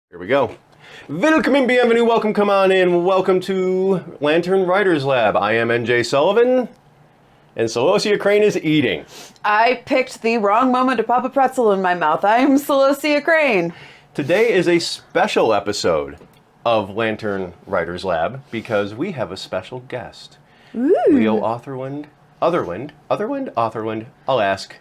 Here we go. Willkommen, bienvenue, welcome, come on in. Welcome to Lantern Writers Lab. I am NJ Sullivan, and Celosia Crane is eating. I picked the wrong moment to pop a pretzel in my mouth. I'm Celosia Crane. Today is a special episode of Lantern Writers Lab because we have a special guest. Ooh. Leo Otherland, I'll ask,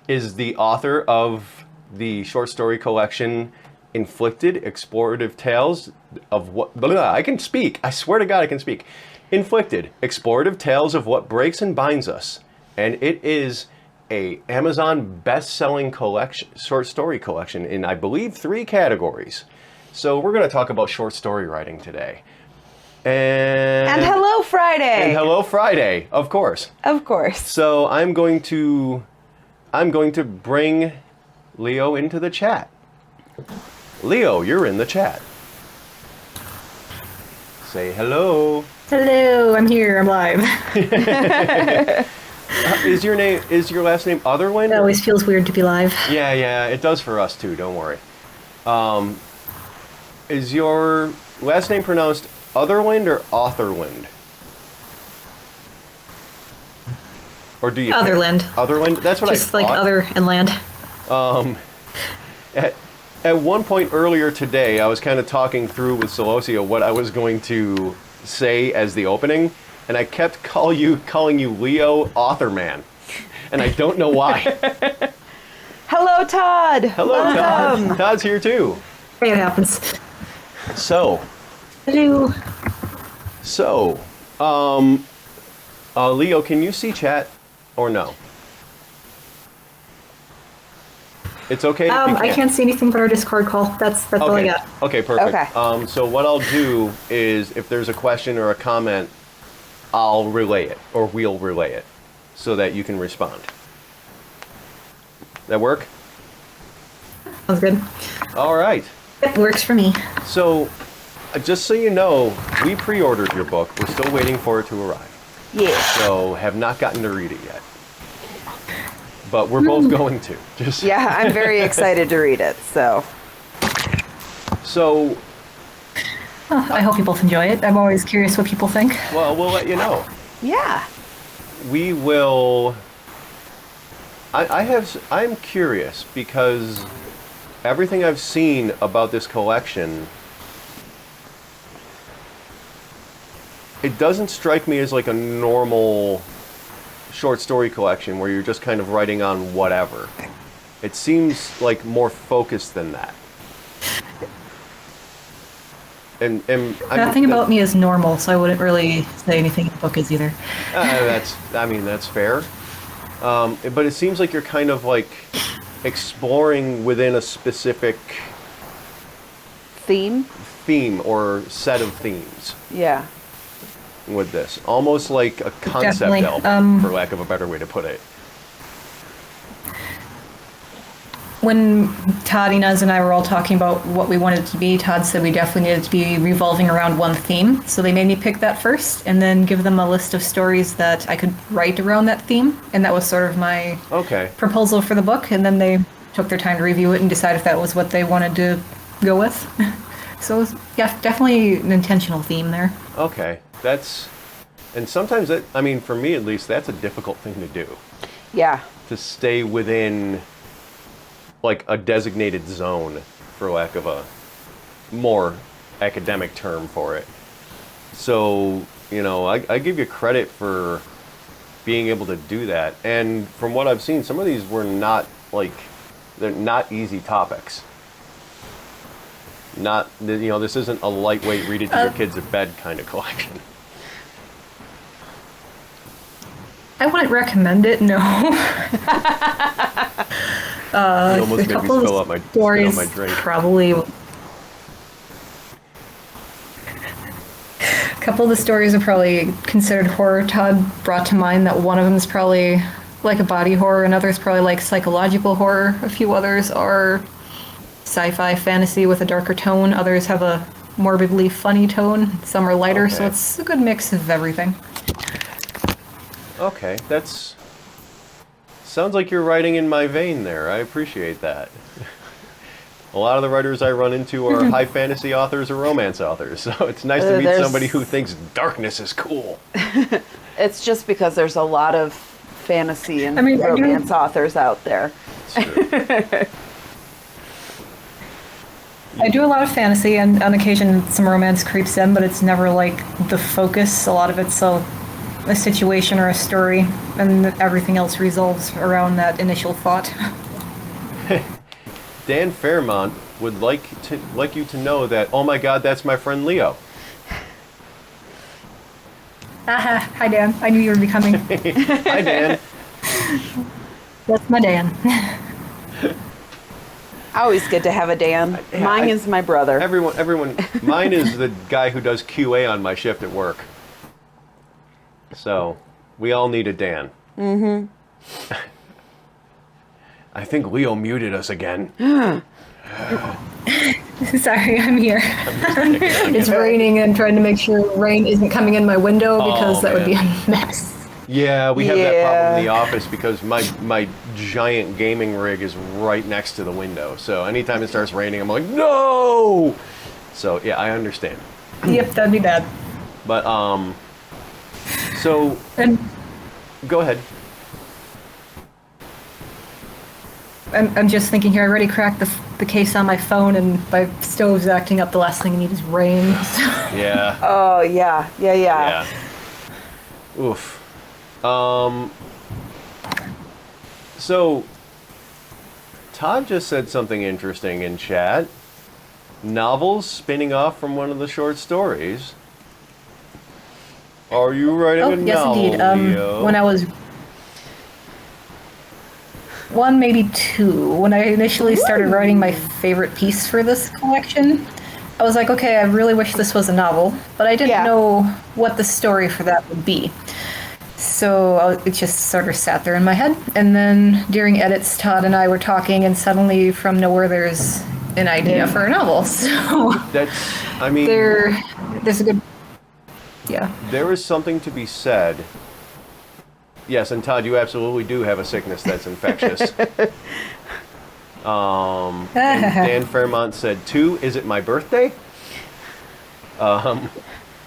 is the author of the short story collection Inflicted, Explorative Tales of What... I can speak. I swear to God I can speak. Inflicted, Explorative Tales of What Breaks and Binds Us. And it is a Amazon best-selling collection, short story collection in, I believe, 3 categories. So we're going to talk about short story writing today. And Hello Friday. And Hello Friday, of course. Of course. So I'm going to bring Leo into the chat. Leo, you're in the chat. Say hello. Hello, I'm here. I'm live. Is your last name Otherland? It always feels weird to be live. Yeah, it does for us too. Don't worry. Is your last name pronounced Otherland or Otherland? Or do you? Otherland. Otherland. That's what I thought. Just like other and land. At one point earlier today, I was kind of talking through with Celosia what I was going to say as the opening, and I kept calling you Leo Authorman, and I don't know why. Hello, Todd. Hello, Welcome. Todd. Todd's here too. It happens. So, Hello. Leo, can you see chat or no? It's okay. If you I can't see anything but our Discord call. That's okay. all I got. Okay, perfect. Okay. So what I'll do is, if there's a question or a comment, I'll relay it, or we'll relay it, so that you can respond. That work? Sounds good. All right. It works for me. So, just so you know, we pre-ordered your book. We're still waiting for it to arrive. Yeah. So, have not gotten to read it yet. But we're both going to. Yeah, I'm very excited to read it. So. I hope you both enjoy it. I'm always curious what people think. Well, we'll let you know. Yeah. We will. I'm curious because everything I've seen about this collection, it doesn't strike me as like a normal short story collection where you're just kind of writing on whatever. It seems like more focused than that. And Nothing about me is normal, so I wouldn't really say anything the book is either. That's fair. But it seems like you're kind of like exploring within a specific Theme or set of themes. Yeah. With this, almost like a concept Definitely. album, for lack of a better way to put it. When Todd, Inez, and I were all talking about what we wanted it to be, Todd said we definitely needed to be revolving around one theme. So they made me pick that first and then give them a list of stories that I could write around that theme. And that was sort of my proposal for the book. And then they took their time to review it and decide if that was what they wanted to go with. So it was, yeah, definitely an intentional theme there. Okay. And sometimes for me at least, that's a difficult thing to do. Yeah. To stay within like a designated zone, for lack of a more academic term for it. So, I give you credit for being able to do that. And from what I've seen, some of these were they're not easy topics. This isn't a lightweight read it to your kids at bed kind of collection. I wouldn't recommend it, no. You almost made me spill out my drink. Probably. A couple of the stories are probably considered horror. Todd brought to mind that one of them is probably like a body horror, another is probably like psychological horror. A few others are sci-fi fantasy with a darker tone. Others have a morbidly funny tone. Some are lighter, so it's a good mix of everything. Okay, sounds like you're writing in my vein there. I appreciate that. A lot of the writers I run into are high fantasy authors or romance authors, so it's nice to meet There's- somebody who thinks darkness is cool. It's just because there's a lot of fantasy and I mean, I do- romance authors out there. I do a lot of fantasy, and on occasion some romance creeps in, but it's never like the focus. A lot of it's a situation or a story, and everything else resolves around that initial thought. Dan Fairmont would like you to know that, oh my god, that's my friend Leo. Hi Dan, I knew you were becoming. Hi, Dan. That's my Dan. Always good to have a Dan. Mine is my brother. Everyone, mine is the guy who does QA on my shift at work. So, we all need a Dan. Mm-hmm. I think Leo muted us again. Sorry, I'm here. It's raining and trying to make sure rain isn't coming in my window because that would be a mess. Yeah, we have that problem in the office because my giant gaming rig is right next to the window. So anytime it starts raining, I'm like, no! So, yeah, I understand. Yep, that'd be bad. But, so, And go ahead. I'm just thinking here, I already cracked the case on my phone and my stove's acting up. The last thing I need is rain. Yeah. Oh, yeah. Yeah. Oof. So, Todd just said something interesting in chat. Novels spinning off from one of the short stories. Are you writing a yes, novel, indeed. Leo? When I was one, maybe two, when I initially started writing my favorite piece for this collection, I was like, okay, I really wish this was a novel, but I didn't know what the story for that would be. So it just sort of sat there in my head. And then during edits, Todd and I were talking, and suddenly from nowhere there's an idea for a novel. So That's, I mean, there's a good, there is something to be said. Yes, and Todd, you absolutely do have a sickness that's infectious. And Dan Fairmont said, 2, is it my birthday? I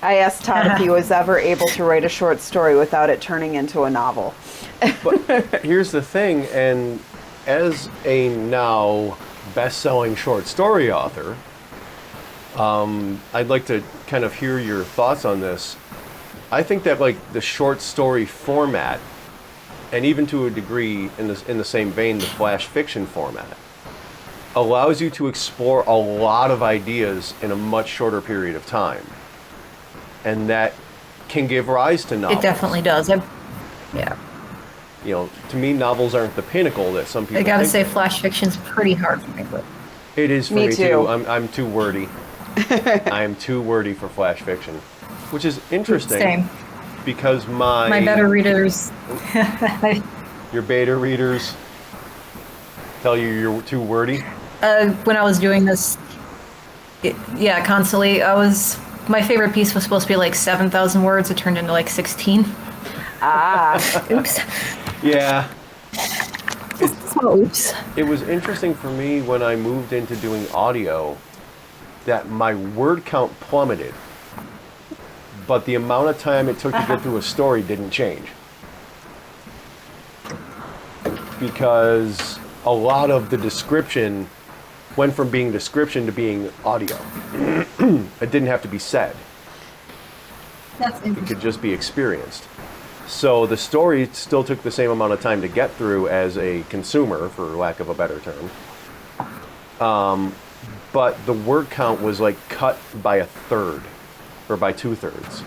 asked Todd if he was ever able to write a short story without it turning into a novel. But here's the thing, and as a now best-selling short story author, I'd like to kind of hear your thoughts on this. I think that like the short story format, and even to a degree in the same vein, the flash fiction format, allows you to explore a lot of ideas in a much shorter period of time. And that can give rise to novels. it definitely does. Yeah. You know, to me, novels aren't the pinnacle that some people I gotta think say, they are. flash fiction's pretty hard for me, but It is for Me me too. too. I'm too wordy. I am too wordy for flash fiction, which is interesting. same. Because my beta readers, your beta readers tell you you're too wordy. when I was doing this, constantly, my favorite piece was supposed to be like 7,000 words. It turned into like 16. Oops. Yeah. Oops. It was interesting for me when I moved into doing audio that my word count plummeted, but the amount of time it took to get through a story didn't change. Because a lot of the description went from being description to being audio. It didn't have to be said. That's It interesting. could just be experienced. So the story still took the same amount of time to get through as a consumer, for lack of a better term. But the word count was like cut by a third, or by 2/3.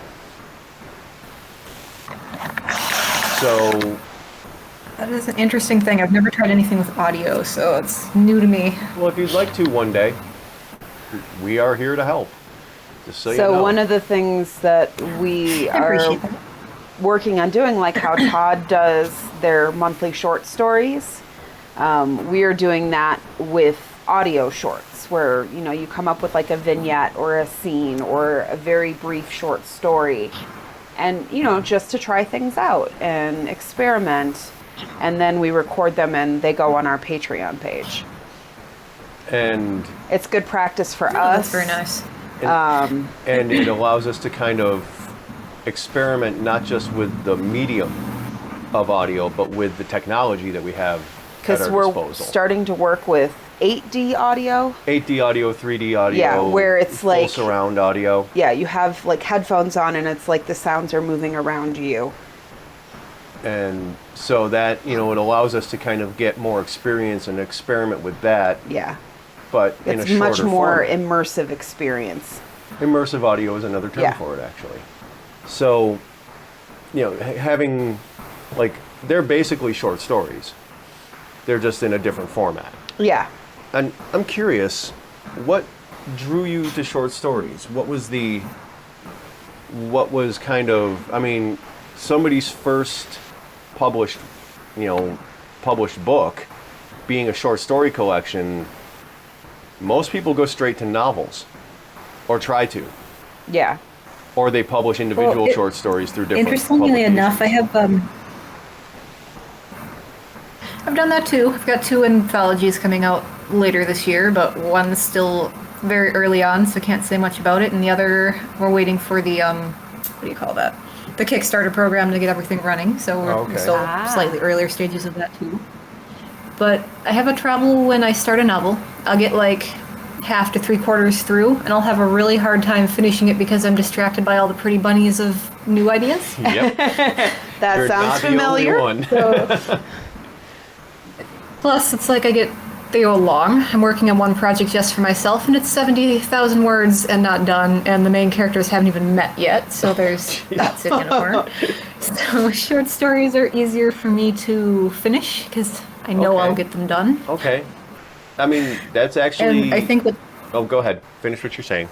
So, That is an interesting thing. I've never tried anything with audio, so it's new to me. well, if you'd like to one day, we are here to help. Just so you know. So one of the things that we I are appreciate that. working on doing, like how Todd does their monthly short stories, we are doing that with audio shorts, where you come up with like a vignette or a scene or a very brief short story, and just to try things out and experiment, and then we record them and they go on our Patreon page. And It's good practice for Oh, us. that's very nice. and it allows us to kind of experiment not just with the medium of audio, but with the technology that we have at Because our we're disposal. starting to work with 8D audio. 8D audio, 3D audio, Yeah, where it's full like- surround audio. Yeah, you have like headphones on and it's like the sounds are moving around you. And so that, it allows us to kind of get more experience and experiment with that, Yeah. but in a It's shorter much more format. immersive experience. Immersive audio is another term Yeah. for it, actually. So, having, like, they're basically short stories. They're just in a different format. Yeah. And I'm curious, what drew you to short stories? What was kind of, somebody's first published book being a short story collection, most people go straight to novels, or try to, Yeah. or they publish individual Well, short stories through different Interestingly enough, I publications. have I've done that too. I've got 2 anthologies coming out later this year, but one's still very early on, so can't say much about it. And the other, we're waiting for the what do you call that? The Kickstarter program to get everything running. So we're Okay. still Ah. slightly earlier stages of that too. But I have a trouble when I start a novel. I'll get like half to 3/4 through, and I'll have a really hard time finishing it because I'm distracted by all the pretty bunnies of new ideas. Yep, That you're sounds not familiar. the only one. So, plus, it's like they go long. I'm working on one project just for myself, and it's 70,000 words and not done, and the main characters haven't even met yet, so there's that sitting in a corner. So short stories are easier for me to finish, because I know Okay. I'll get them done. Okay. That's actually... And I think Oh, go ahead. Finish what you're saying.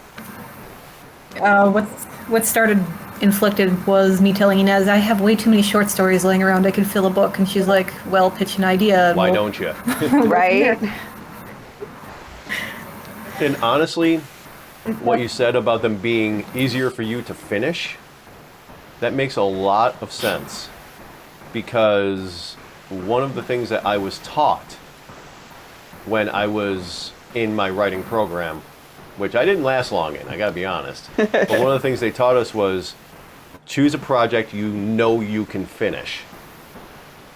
what started Inflicted was me telling Inez, I have way too many short stories laying around, I could fill a book, and she's like, well, pitch an idea. and Why we'll- don't you? Right? And honestly, what you said about them being easier for you to finish, that makes a lot of sense. Because one of the things that I was taught when I was in my writing program, which I didn't last long in, I gotta be honest, but one of the things they taught us was choose a project you can finish.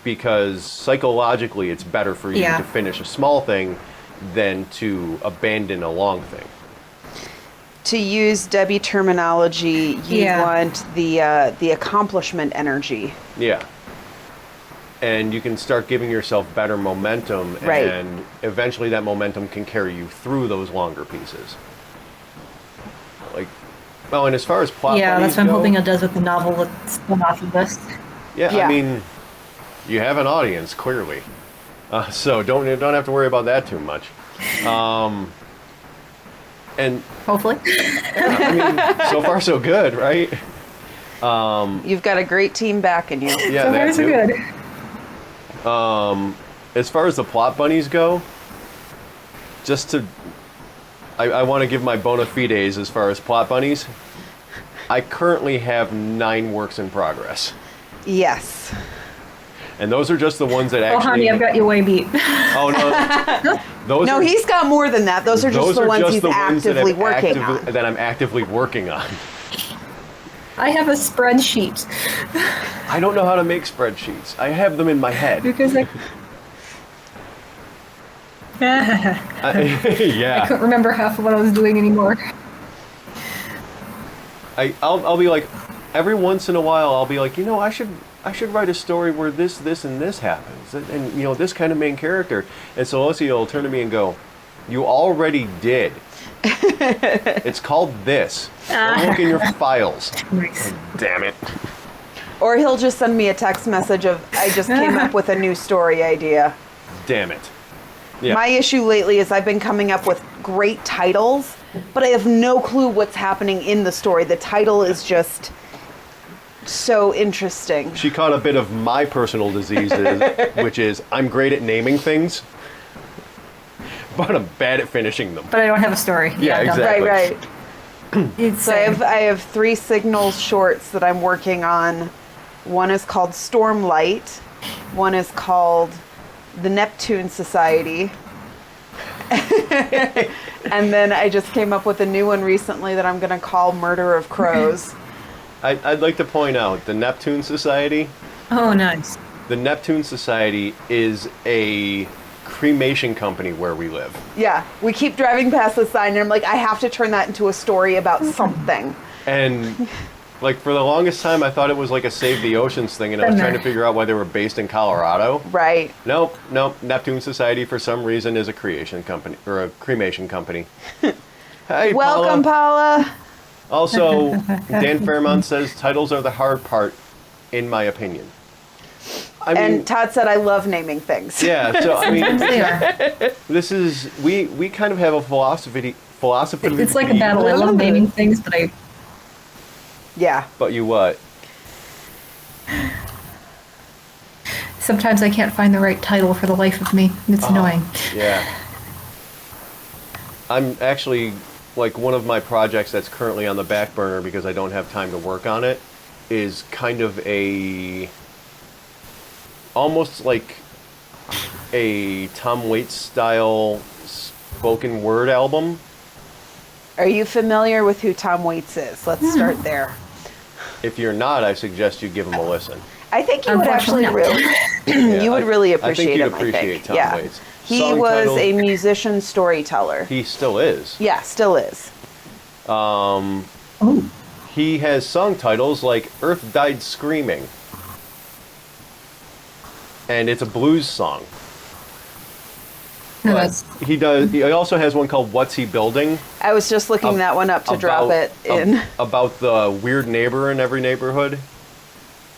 Because psychologically it's better for you Yeah. to finish a small thing than to abandon a long thing. To use Debbie terminology, you Yeah. want the accomplishment energy. Yeah. And you can start giving yourself better momentum, Right. and eventually that momentum can carry you through those longer pieces. And as far as plot Yeah, buddies that's what I'm go, hoping it does with the novel that's spun off of this. Yeah, Yeah. you have an audience clearly, so don't have to worry about that too much. And Hopefully. so far so good, right? You've got a great team backing you. Yeah, So that far, so too. good. As far as the plot bunnies go, I want to give my bona fides as far as plot bunnies. I currently have 9 works in progress. Yes. And those are just the ones that Oh, actually... honey, I've got you way beat. Oh, no. Those No, are, he's got more than that. Those are just those the are ones just he's the ones that actively I'm working on. that I'm actively working on. I have a spreadsheet I don't know how to make spreadsheets. I have them in my head. because I Yeah. couldn't remember half of what I was doing anymore. I'll be like, every once in a while, I'll be like, I should write a story where this, and this happens, and this kind of main character. And so Lucy will turn to me and go, "You already did. It's called this. Don't look in your files." Nice. Damn it. Or he'll just send me a text message of, I just came up with a new story idea. Damn it. Yeah. My issue lately is I've been coming up with great titles, but I have no clue what's happening in the story. The title is just so interesting. She caught a bit of my personal diseases, which is I'm great at naming things, but I'm bad at finishing them. But I don't have a story. Yeah, I'm done. exactly. Right. It's So I have 3 Signals shorts that I'm working on. One is called Stormlight. One is called the Neptune Society. And then I just came up with a new one recently that I'm going to call Murder of Crows. I'd like to point out the Neptune Society. Oh, nice. The Neptune Society is a cremation company where we live. Yeah, we keep driving past the sign, and I'm like, I have to turn that into a story about something. And like for the longest time, I thought it was like a Save the Oceans thing, and I was trying to figure out why they were based in Colorado. Right. Nope. Neptune Society, for some reason, is a creation company or a cremation company. Hey, Welcome, Paula. Also, Dan Fairmont says titles are the hard part, in my opinion. I mean, And Todd said, I love naming things. yeah. So I mean, They are. this is we kind of have a philosophy. It's like a battle. I love naming things, but Yeah. But you what? sometimes I can't find the right title for the life of me. It's annoying. Yeah. I'm actually, like, one of my projects that's currently on the back burner because I don't have time to work on it is kind of almost like a Tom Waits style spoken word album. Are you familiar with who Tom Waits is? Let's start there. If you're not, I suggest you give him a listen. I think you would actually Unfortunately, really, Yeah, you would really I think appreciate you'd him. appreciate Tom yeah. Waits. He Song was title- a musician storyteller. He still is. Yeah, still is. Oh, He has song titles like Earth Died Screaming. And it's a blues song. no, But that's he also has one called What's He Building? I was just looking that one up to drop it in. About the weird neighbor in every neighborhood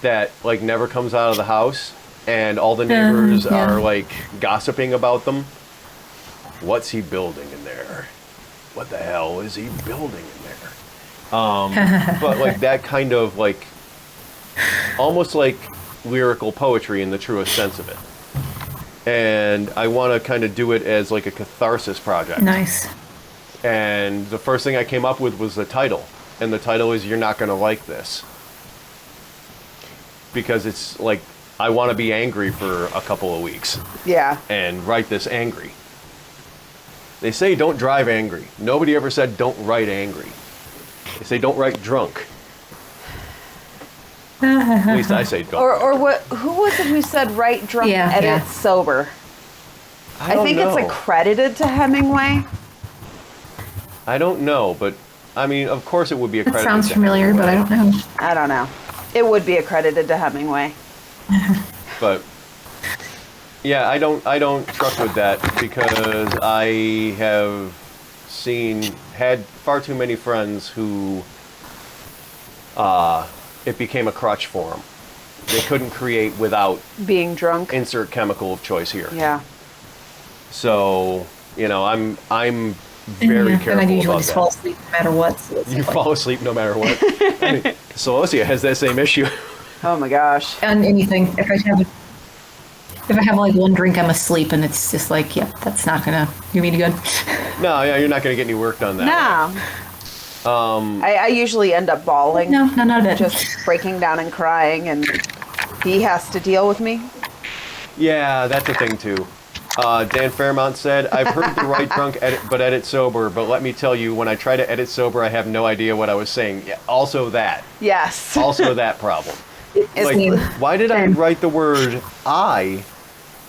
that like never comes out of the house and all the neighbors yeah. are like gossiping about them. What's he building in there? What the hell is he building in there? But like that kind of like almost like lyrical poetry in the truest sense of it. And I want to kind of do it as like a catharsis project. nice. And the first thing I came up with was the title. And the title is You're Not Gonna Like This. Because it's like, I want to be angry for a couple of weeks Yeah. and write this angry. They say don't drive angry. Nobody ever said don't write angry. They say don't write drunk. At least I say don't. Or what? Who was it who said write drunk, Yeah, edit yeah. sober? I don't think know. it's accredited to Hemingway. I don't know, but I mean, of course it would be That accredited. sounds to familiar, but I Hemingway. don't know. I don't know. It would be accredited to Hemingway. But yeah, I don't truck with that because I have had far too many friends who it became a crutch for them. They couldn't create without Being drunk. insert chemical of choice here. Yeah. So, you know, I'm very And I careful usually about just fall that. asleep no matter what. So it's You like- fall asleep no matter what. I mean, Celosia has that same issue. Oh my gosh. And anything. If I have like one drink, I'm asleep, and it's just like, yeah, that's not gonna do me any good. No, yeah, you're not going to get any work done that No. I usually end up bawling. No, not a bit. Just breaking down and crying, and he has to deal with me. Yeah, that's a thing too. Dan Fairmont said, I've heard the write drunk but edit sober, but let me tell you, when I try to edit sober, I have no idea what I was saying. Yeah, also that. Yes. Also that problem. It's- Like, why did I write the word I,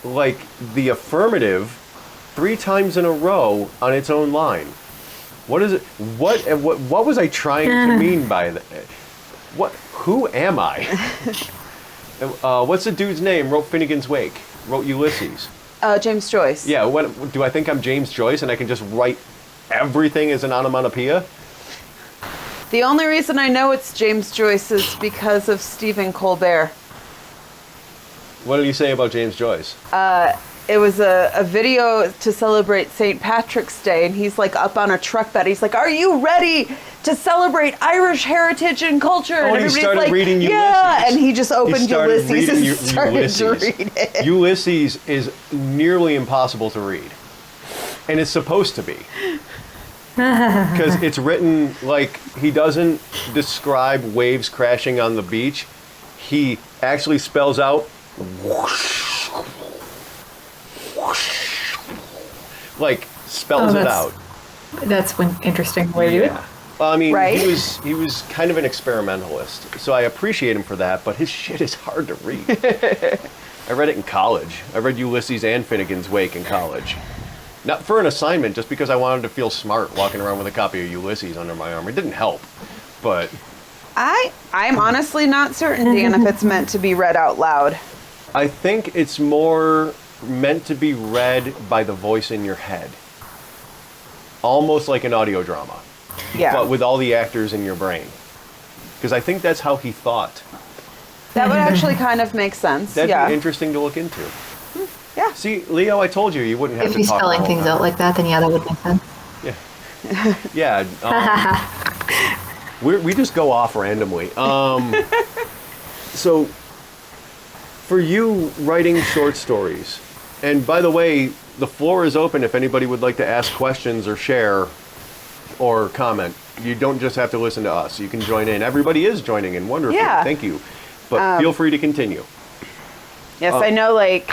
like the affirmative, 3 times in a row on its own line? What is it? What was I trying to mean by that? Who am I? What's the dude's name? Wrote Finnegan's Wake. Wrote Ulysses. James Joyce. Yeah, what do I think I'm James Joyce and I can just write everything as an onomatopoeia? The only reason I know it's James Joyce is because of Stephen Colbert. What did you say about James Joyce? It was a video to celebrate St. Patrick's Day, and he's like up on a truck bed. He's like, "Are you ready to celebrate Irish heritage and culture?" Oh, and he everybody's started like, reading "Yeah," Ulysses. and he just opened started Ulysses and reading started to read it. Ulysses is nearly impossible to read. And it's supposed to be. Because it's written like he doesn't describe waves crashing on the beach. He actually spells out whoosh, whoosh. Like spells it out. That's one interesting way to do it. Well, I mean, Right? he was kind of an experimentalist, so I appreciate him for that. But his shit is hard to read. I read it in college. I read Ulysses and Finnegan's Wake in college. Not for an assignment, just because I wanted to feel smart walking around with a copy of Ulysses under my arm. It didn't help, but I'm honestly not certain, Dan, if it's meant to be read out loud. I think it's more meant to be read by the voice in your head. Almost like an audio drama. Yeah. But with all the actors in your brain. Because I think that's how he thought. That would actually kind of make sense. That'd yeah. be interesting to look into. Yeah. See, Leo, I told you wouldn't have If to he's talk the spelling whole things time. out like that, then yeah, that would make sense. Yeah. We just go off randomly. So, for you writing short stories, and by the way, the floor is open if anybody would like to ask questions or share or comment. You don't just have to listen to us. You can join in. Everybody is joining in. Wonderful. Yeah. Thank you. But feel free to continue. Yes, I know, like,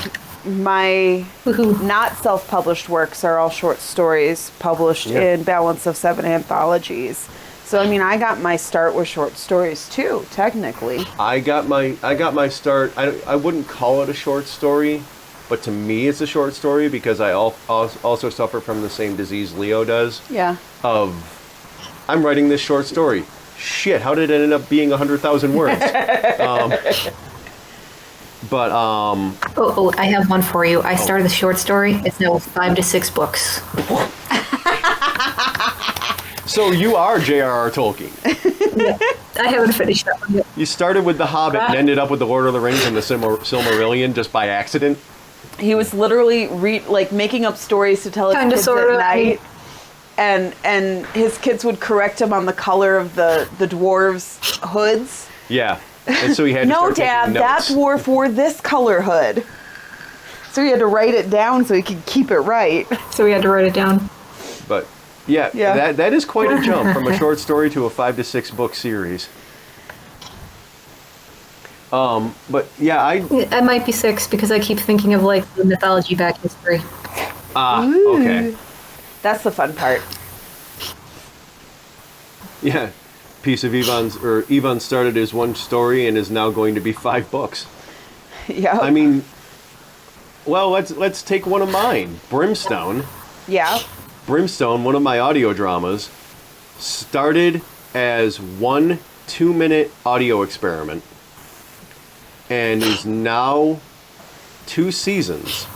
my not self-published works are all short stories published in Balance of Seven anthologies. So, I mean, I got my start with short stories, too, technically. I got my start. I wouldn't call it a short story, but to me it's a short story because I also suffer from the same disease Leo does. Yeah. I'm writing this short story. Shit, how did it end up being 100,000 words? Oh, I have one for you. I started the short story. It's now 5 to 6 books. So you are J.R.R. Tolkien. I haven't finished that one yet. You started with The Hobbit and ended up with The Lord of the Rings and the Silmarillion just by accident. He was literally making up stories to tell his Kinda, kids sorta. at night. And his kids would correct him on the color of the dwarves' hoods. Yeah. And so he had to No, start taking Dad, that notes. dwarf wore this color hood. So he had to write it down so he could keep it right. So we had to write it down. But yeah. Yeah. That is quite a jump from a short story to a 5 to 6 book series. But yeah, I might be 6 because I keep thinking of like the mythology back history. okay. That's the fun part. Yeah. Piece of Yvonne started as one story and is now going to be 5 books. Yeah. I mean, well, let's take one of mine, Brimstone. Yeah. Brimstone, one of my audio dramas, started as 1 2-minute audio experiment and is now 2 seasons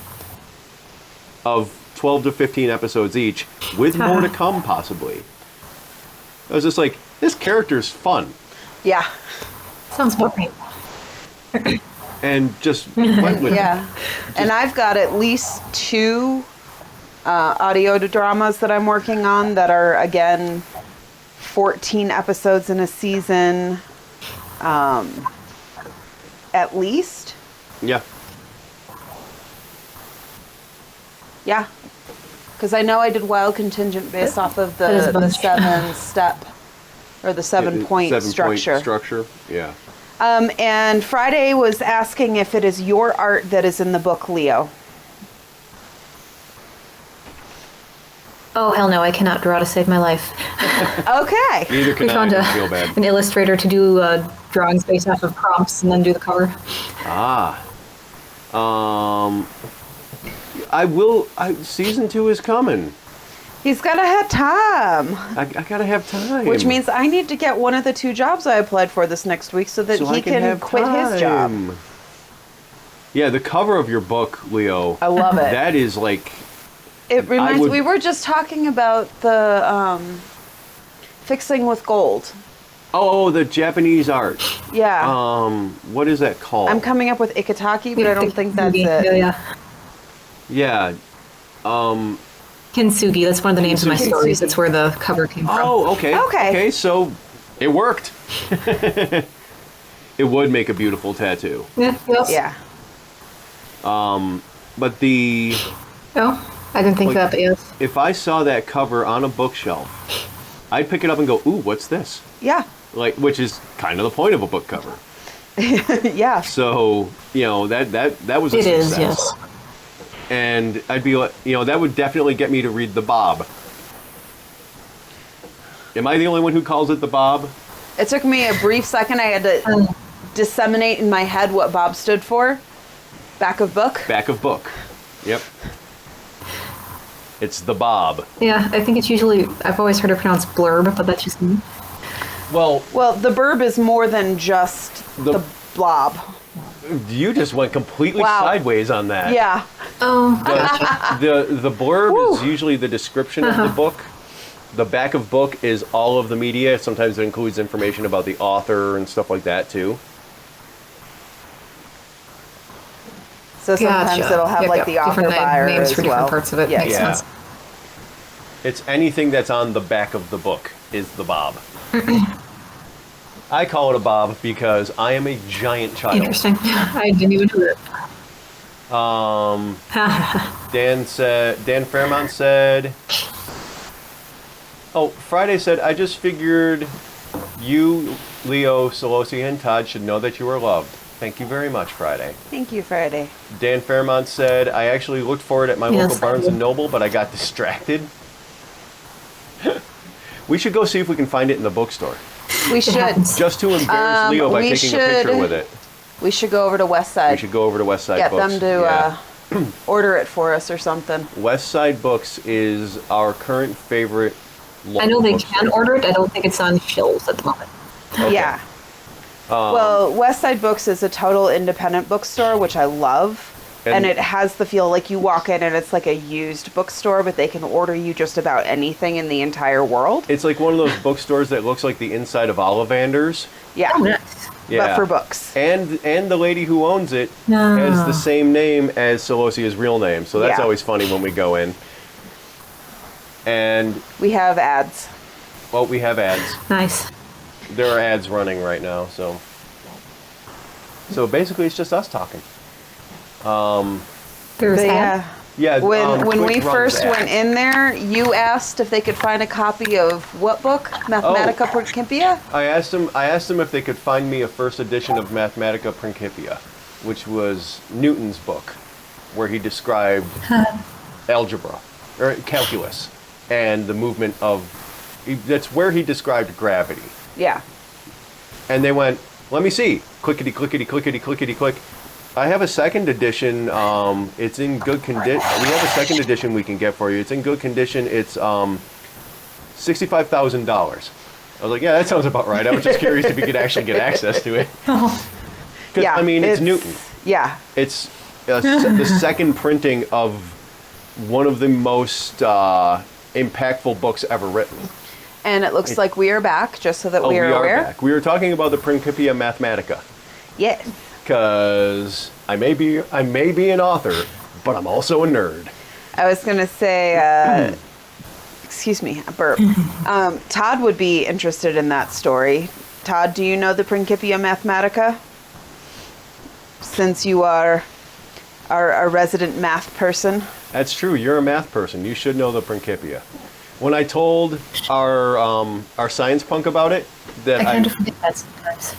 of 12 to 15 episodes each, with more to come possibly. I was just like, this character's fun, Yeah. Sounds about right. and just went with it. Yeah. And I've got at least 2 audio dramas that I'm working on that are, again, 14 episodes in a season, at least. Yeah. Yeah. Because I know I did Wild Contingent based off of That is a the bunch. 7-step or the 7-point 7-point structure. structure, yeah. And Friday was asking if it is your art that is in the book, Leo. Oh, hell no, I cannot draw to save my life. Okay. Neither We can I. found I feel bad. an illustrator to do drawings based off of prompts and then do the cover. Season 2 is coming. He's got to have time. I gotta have time. Which means I need to get one of the 2 jobs I applied for this next week so that So he I can have quit his job. time. Yeah, the cover of your book, Leo. I love it. That is like, It reminds would- we were just talking about the fixing with gold. oh, the Japanese art. Yeah. What is that called? I'm coming up with Ikitaki, but I don't think that's Yeah, it. yeah. Yeah. Kintsugi, that's one of the names of my Kintsugi. stories. That's where the cover came from. Oh, okay. Okay. Okay, so it worked. It would make a beautiful tattoo. Yeah, yes. Yeah. But the Oh, I didn't think Like- that, but yes. if I saw that cover on a bookshelf, I'd pick it up and go, "Ooh, what's this?" Yeah. Like, which is kind of the point of a book cover. Yeah. So, that was a It success. is, yes. And I'd be like, that would definitely get me to read the Bob. Am I the only one who calls it the Bob? It took me a brief second. I had to disseminate in my head what Bob stood for. Back of book. Back of book. Yep. It's the Bob. Yeah, I think it's usually, I've always heard it pronounced blurb, but that's just me. Well, the burb is more than just the blob. you just went completely Wow. sideways on that. Yeah. Oh, The blurb Woo. is usually the description of the book. The back of book is all of the media. Sometimes it includes information about the author and stuff like that too. So sometimes gotcha. it'll have Yep, like yep. the author Different bio names as for well. different parts of it. Yeah. Makes Yeah. sense. It's anything that's on the back of the book is the Bob. I call it a Bob because I am a giant child. Interesting. I didn't even know that. Dan Fairmont said, oh, Friday said, I just figured you, Leo, Solosi, and Todd should know that you are loved. Thank you very much, Friday. Thank you, Friday. Dan Fairmont said, I actually looked for it at my Yes, local Barnes I & did. Noble, but I got distracted. We should go see if we can find it in the bookstore. We should. happens. Just to embarrass Leo by we taking a picture should- with it. We should go over to West Side. We should go over to West Side Get Books. them to order it for us or something. West Side Books is our current favorite local I know they bookstore. can order it. I don't think it's on shelves at the moment. Yeah. Well, West Side Books is a total independent bookstore, which I love. And And- it has the feel like you walk in and it's like a used bookstore, but they can order you just about anything in the entire world. It's like one of those bookstores that looks like the inside of Ollivander's. Yeah. Oh, nice. But for books. And the lady who owns it No. has the same name as Solosia's real name, so that's Yeah. always funny when we go in. And, We have ads. well, we have ads. Nice. There are ads running right now, so basically it's just us talking. There's But that. Yeah. When we Twitch runs first ads. went in there, you asked if they could find a copy of what book? Mathematica Principia? I asked them if they could find me a first edition of Mathematica Principia, which was Newton's book, where he described algebra or calculus and the movement of. That's where he described gravity. Yeah. And they went, "Let me see." Clickety clickety clickety clickety click. I have a second edition. It's in good condition. We have a second edition we can get for you. It's in good condition. It's $65,000. I was like, yeah, that sounds about right. I was just curious if you could actually get access to it. Because Yeah. I mean, it's Newton. Yeah. It's the second printing of one of the most impactful books ever written. And it looks like we are back, just so that we are aware. back. We were talking about the Principia Mathematica. Yes. Because I may be an author, but I'm also a nerd. I was going to say, excuse me, a burp. Todd would be interested in that story. Todd, do you know the Principia Mathematica? Since you are a resident math person. That's true. You're a math person. You should know the Principia. When I told our science punk about it, I kind of forget that sometimes.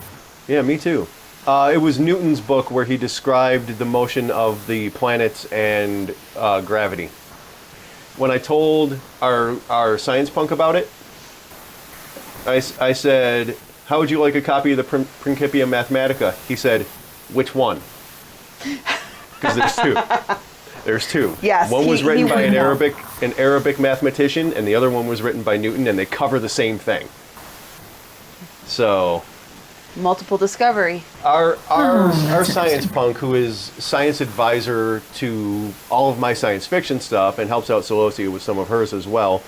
yeah, me too. It was Newton's book where he described the motion of the planets and gravity. When I told our science punk about it, I said, how would you like a copy of the Principia Mathematica? He said, which one? Because there's two. There's two. Yes, One was he written by would know. an Arabic mathematician, and the other one was written by Newton, and they cover the same thing. So Multiple discovery. our science punk, who is science advisor to all of my science fiction stuff and helps out Solosia with some of hers as well,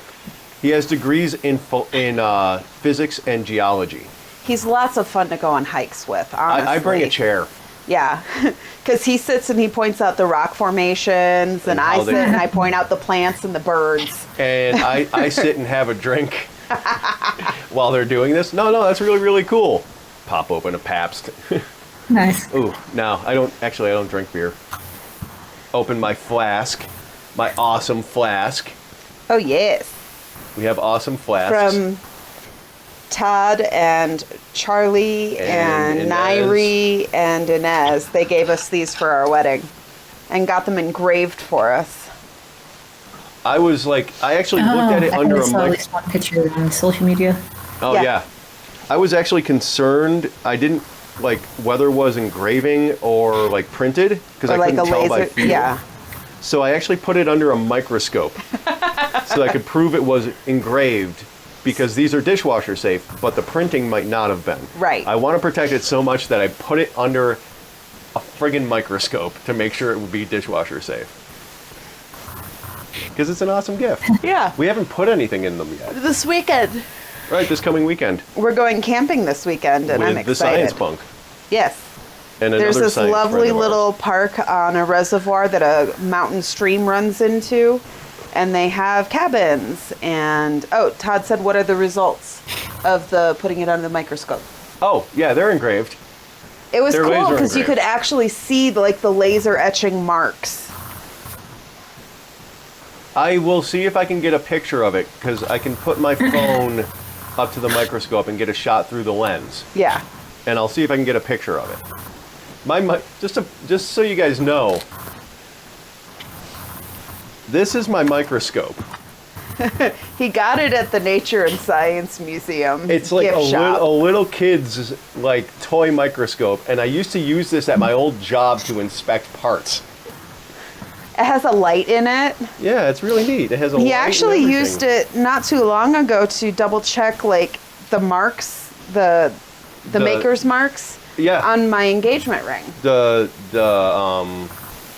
he has degrees in physics and geology. He's lots of fun to go on hikes with, honestly. I bring a chair. Yeah, because he sits and he points out the rock formations, and I how they- sit and I point out the plants and the birds. And I sit and have a drink while they're doing this. No, that's really, really cool. Pop open a Pabst. Nice. Ooh, no, I don't drink beer. Open my flask, my awesome flask. Oh, yes. We have awesome flasks. From Todd and Charlie And and Inez. Nairi and Inez. They gave us these for our wedding. and got them engraved for us. I was like, I actually looked at it I under think I a saw at mic. least one picture on social media. Oh Yeah. yeah. I was actually concerned. I didn't like whether it was engraving or like printed because I Or like couldn't a tell by laser. feel. Yeah. So I actually put it under a microscope so I could prove it was engraved because these are dishwasher safe, but the printing might not have been. Right. I want to protect it so much that I put it under a friggin' microscope to make sure it would be dishwasher safe. Because it's an awesome gift. Yeah. We haven't put anything in them yet. This weekend. Right, this coming weekend. We're going camping this weekend, and I'm With excited. the science bunk. Yes. And There's another this science lovely friend of ours. little park on a reservoir that a mountain stream runs into, and they have cabins. And Todd said, "What are the results of the putting it under the microscope?" Oh, yeah, they're engraved. It was They're cool laser because you could engraved. actually see like the laser etching marks. I will see if I can get a picture of it because I can put my phone up to the microscope and get a shot through the lens, Yeah. and I'll see if I can get a picture of it. Just so you guys know, this is my microscope. He got it at the Nature and Science Museum. It's like gift shop. a little kid's like toy microscope, and I used to use this at my old job to inspect parts. It has a light in it. Yeah, it's really neat. It has a light He and actually everything. used it not too long ago to double check like the marks, the maker's marks Yeah. on my engagement ring. the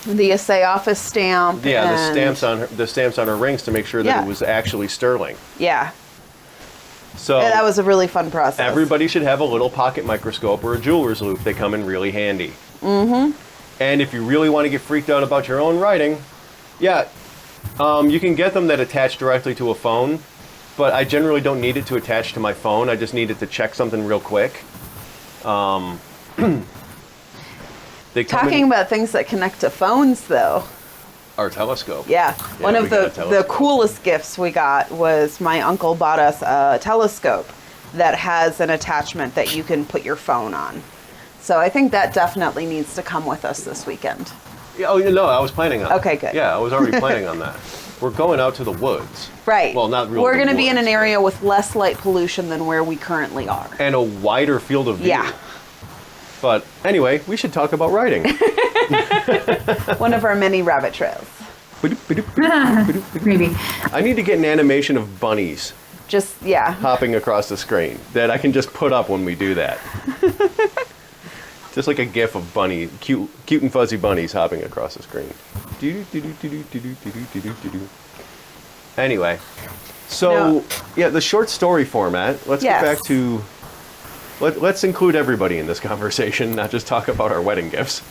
The SA office stamp. Yeah, and- the stamps on her rings to make sure that Yeah. it was actually sterling. Yeah. So That was a really fun process. everybody should have a little pocket microscope or a jeweler's loupe. They come in really handy. Mm-hmm. And if you really want to get freaked out about your own writing, yeah, you can get them that attach directly to a phone. But I generally don't need it to attach to my phone. I just need it to check something real quick. They come Talking in about things that connect to phones, though. our telescope. Yeah. One we of got a the telescope. coolest gifts we got was my uncle bought us a telescope that has an attachment that you can put your phone on. So I think that definitely needs to come with us this weekend. Yeah, oh, no, I was planning on Okay, that. good. Yeah, I was already planning on that. We're going out to the woods. Right. Well, not really. We're the going to be in an woods, area with less light pollution than where we currently are. and a wider field of view. Yeah. But anyway, we should talk about writing. One of our many rabbit trails. Maybe. I need to get an animation of bunnies Just, yeah. hopping across the screen that I can just put up when we do that. Just like a gif of cute and fuzzy bunnies hopping across the screen. Anyway, so No. yeah, the short story format. Let's Yes. get back to. Let's include everybody in this conversation, not just talk about our wedding gifts.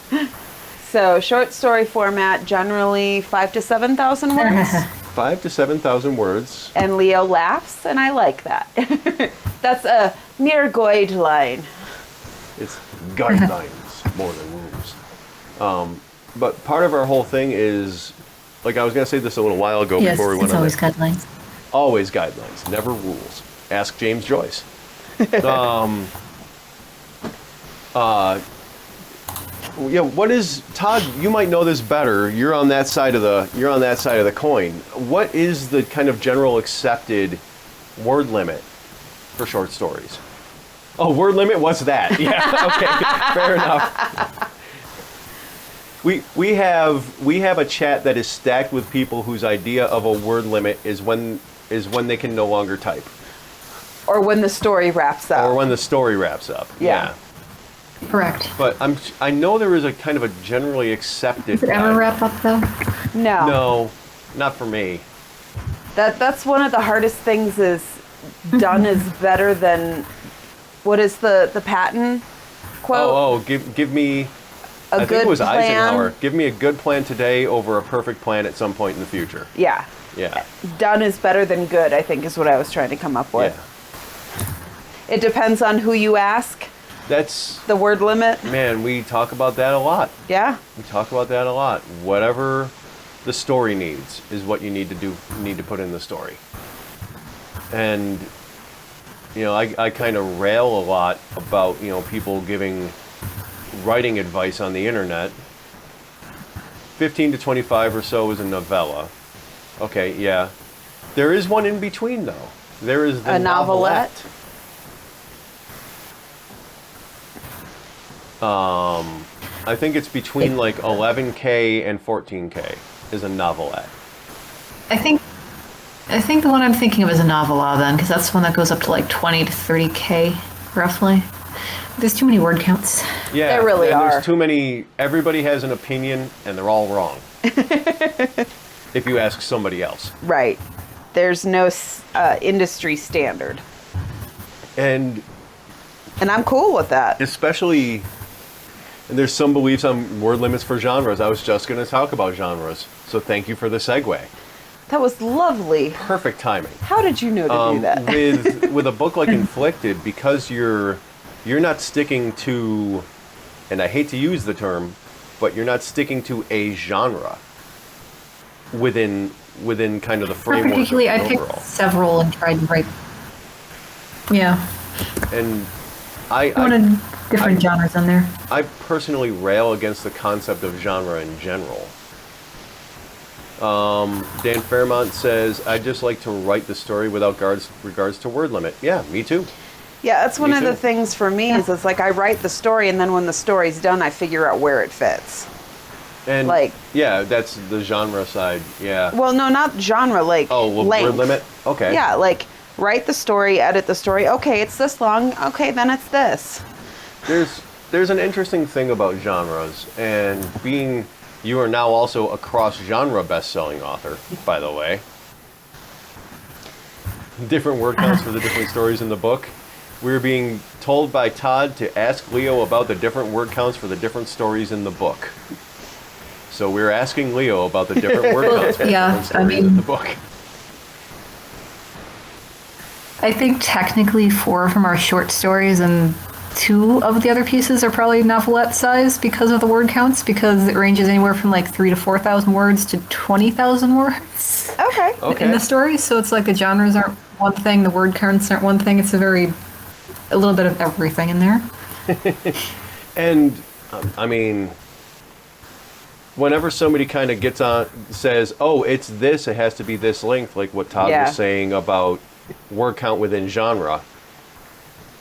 So, short story format, generally 5,000 to 7,000 words. 5,000 to 7,000 words. And Leo laughs, and I like that. That's a mere guideline. It's guidelines more than rules. But part of our whole thing is, like I was going to say this a little while ago Yes, before we went it's on always that. guidelines. Always guidelines, never rules. Ask James Joyce. Yeah, what is Todd? You might know this better. You're on that side of the coin. What is the kind of general accepted word limit for short stories? Oh, word limit? What's that? Yeah, okay, fair enough. We have a chat that is stacked with people whose idea of a word limit is when they can no longer type, Or when the story wraps up. or when the story wraps up. Yeah. Correct. But I know there is a kind of a generally accepted. Does it ever guide. wrap up though? No. No, not for me. That's one of the hardest things is done is better than, what is the Patton quote? Oh, give me. A I think good it was plan. Eisenhower. Give me a good plan today over a perfect plan at some point in the future. Yeah. Yeah. Done is better than good, I think is what I was trying to come up with. Yeah. It depends on who you ask, That's the word limit. man. We talk about that a lot. Yeah. We talk about that a lot. Whatever the story needs is what you need to do. Need to put in the story. And I kind of rail a lot about people giving writing advice on the internet. 15 to 25 or so is a novella. Okay, yeah. There is one in between, though. There is the A novelette? I think it's between like 11K and 14K is a novelette. I think the one I'm thinking of is a novella then, because that's the one that goes up to like 20 to 30K, roughly. There's too many word counts. Yeah, There really and are. There's too many. Everybody has an opinion, and they're all wrong. If you ask somebody else. Right. There's no industry standard. And I'm cool with that. especially, and there's some beliefs on word limits for genres. I was just going to talk about genres, so thank you for the segue. That was lovely. Perfect timing. How did you know to do that? with a book like Inflicted, because you're not sticking to, and I hate to use the term, but you're not sticking to a genre within kind of the framework. Particularly, of I the picked overall. several and tried to write. Yeah, And I wanted different genres in there. I personally rail against the concept of genre in general. Dan Fairmont says, I just like to write the story without regards to word limit. Yeah, me too. Yeah, that's one Me of the too. things for me is it's like I write the story and then when the story's done, I figure out where it fits. And Like- yeah, that's the genre side. Yeah. Well, no, not genre, like Oh, well, length. word limit? Okay. Yeah, like write the story, edit the story. Okay, it's this long. Okay, then it's this. There's an interesting thing about genres, and you are now also a cross-genre best-selling author, by the way. Different word counts for the different stories in the book. We're being told by Todd to ask Leo about the different word counts for the different stories in the book. So we're asking Leo about the different word counts for the Yeah, different stories I mean- in the book. I think technically 4 of them are short stories, and 2 of the other pieces are probably novelette size because of the word counts, because it ranges anywhere from like 3,000 to 4,000 words to 20,000 words Okay. Okay. in the story. So it's like the genres aren't one thing, the word counts aren't one thing. It's a little bit of everything in there. And I mean, whenever somebody kind of gets on, says, "Oh, it's this. It has to be this length," like what Todd Yeah. was saying about word count within genre.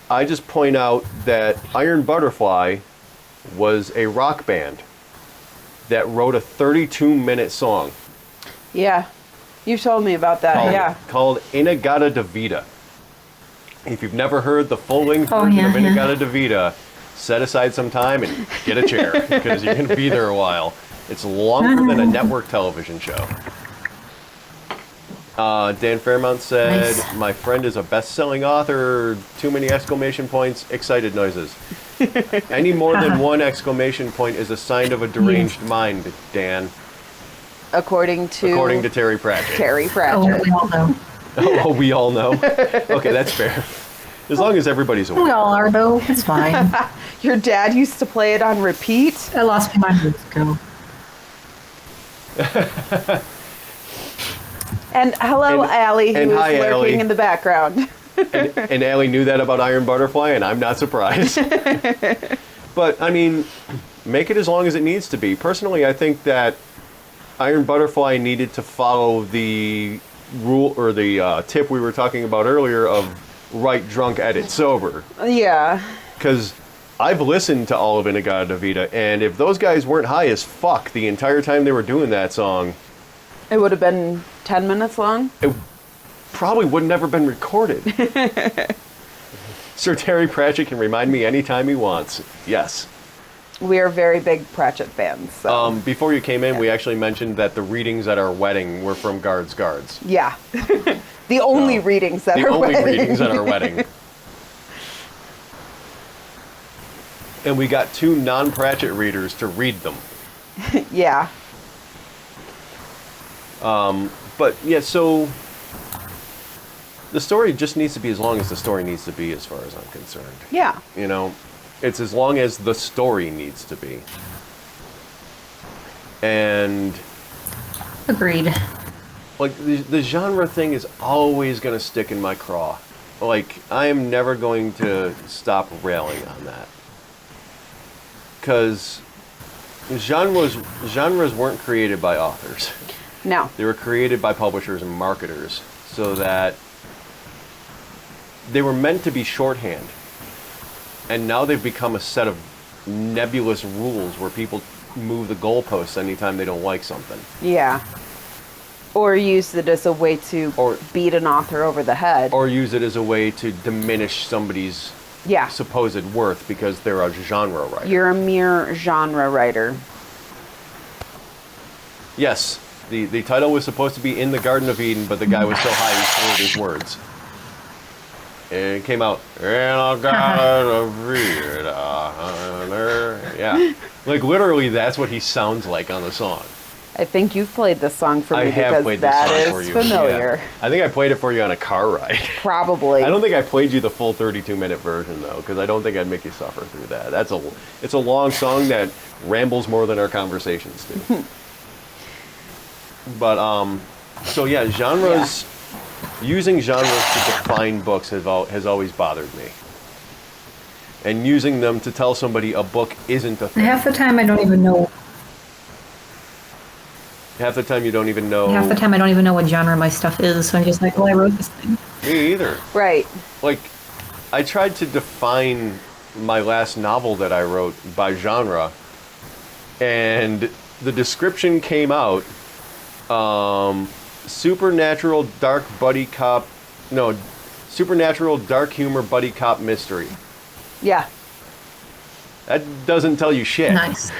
I just point out that Iron Butterfly was a rock band that wrote a 32-minute song Yeah. You told me about that. called, Yeah. called Inagata de Vida. If you've never heard the full-length Oh, version yeah, of yeah. Inagata de Vida, set aside some time and get a chair because you're going to be there a while. It's longer than a network television show. Dan Fairmont said, Nice. my friend is a best-selling author, too many exclamation points, excited noises. Any more than one exclamation point is a sign of a deranged mind, Dan, According to Terry Pratchett. Terry Oh, Pratchett. we all know. Oh, we all know. Okay, that's fair. As long as everybody's We aware. all are, though. It's fine. Your dad used to play it on repeat. I lost my mind years ago. And hello, And- Allie, who and is hi, lurking Allie. in the background. And Allie knew that about Iron Butterfly, and I'm not surprised. But, I mean, make it as long as it needs to be. Personally, I think that Iron Butterfly needed to follow the rule, or the tip we were talking about earlier of write drunk, edit sober. Yeah. Because I've listened to all of Inagata de Vida, and if those guys weren't high as fuck the entire time they were doing that song, It would have been 10 minutes long. it probably would never been recorded. Sir Terry Pratchett can remind me anytime he wants. Yes. We are very big Pratchett fans. So. Before you came in, we actually mentioned that the readings at our wedding were from Guards. Yeah. The only No. readings that The are only wedding. readings at our wedding. And we got 2 non-Pratchett readers to read them. Yeah. But yeah, so the story just needs to be as long as the story needs to be, as far as I'm concerned. Yeah. You know, it's as long as the story needs to be. And Agreed. like the genre thing is always going to stick in my craw. Like, I am never going to stop railing on that. Because Genres weren't created by authors. No. They were created by publishers and marketers so that they were meant to be shorthand. And now they've become a set of nebulous rules where people move the goalposts anytime they don't like something. Yeah. Or use it as a way to beat an author over the head. Or use it as a way to diminish somebody's supposed worth because they're a genre writer. You're a mere genre writer. Yes. The title was supposed to be In the Garden of Eden, but the guy was so high he slurred his words. And it came out, In the Garden of Eden. Yeah. Like, literally, that's what he sounds like on the song. I think you've played this song for me because played that this song for is you. familiar. Yeah. I think I played it for you on a car ride. Probably. I don't think I played you the full 32-minute version, though, because I don't think I'd make you suffer through that. It's a long song that rambles more than our conversations do. But, so yeah, genres, using genres to define books has always bothered me. And using them to tell somebody a book isn't a thing. Half the time I don't even know. Half the time you don't even know. Half the time I don't even know what genre my stuff is, so I'm just like, well, I wrote this thing. Me either. Right. Like, I tried to define my last novel that I wrote by genre, and the description came out, supernatural dark humor buddy cop mystery. Yeah. That doesn't tell you shit. Nice.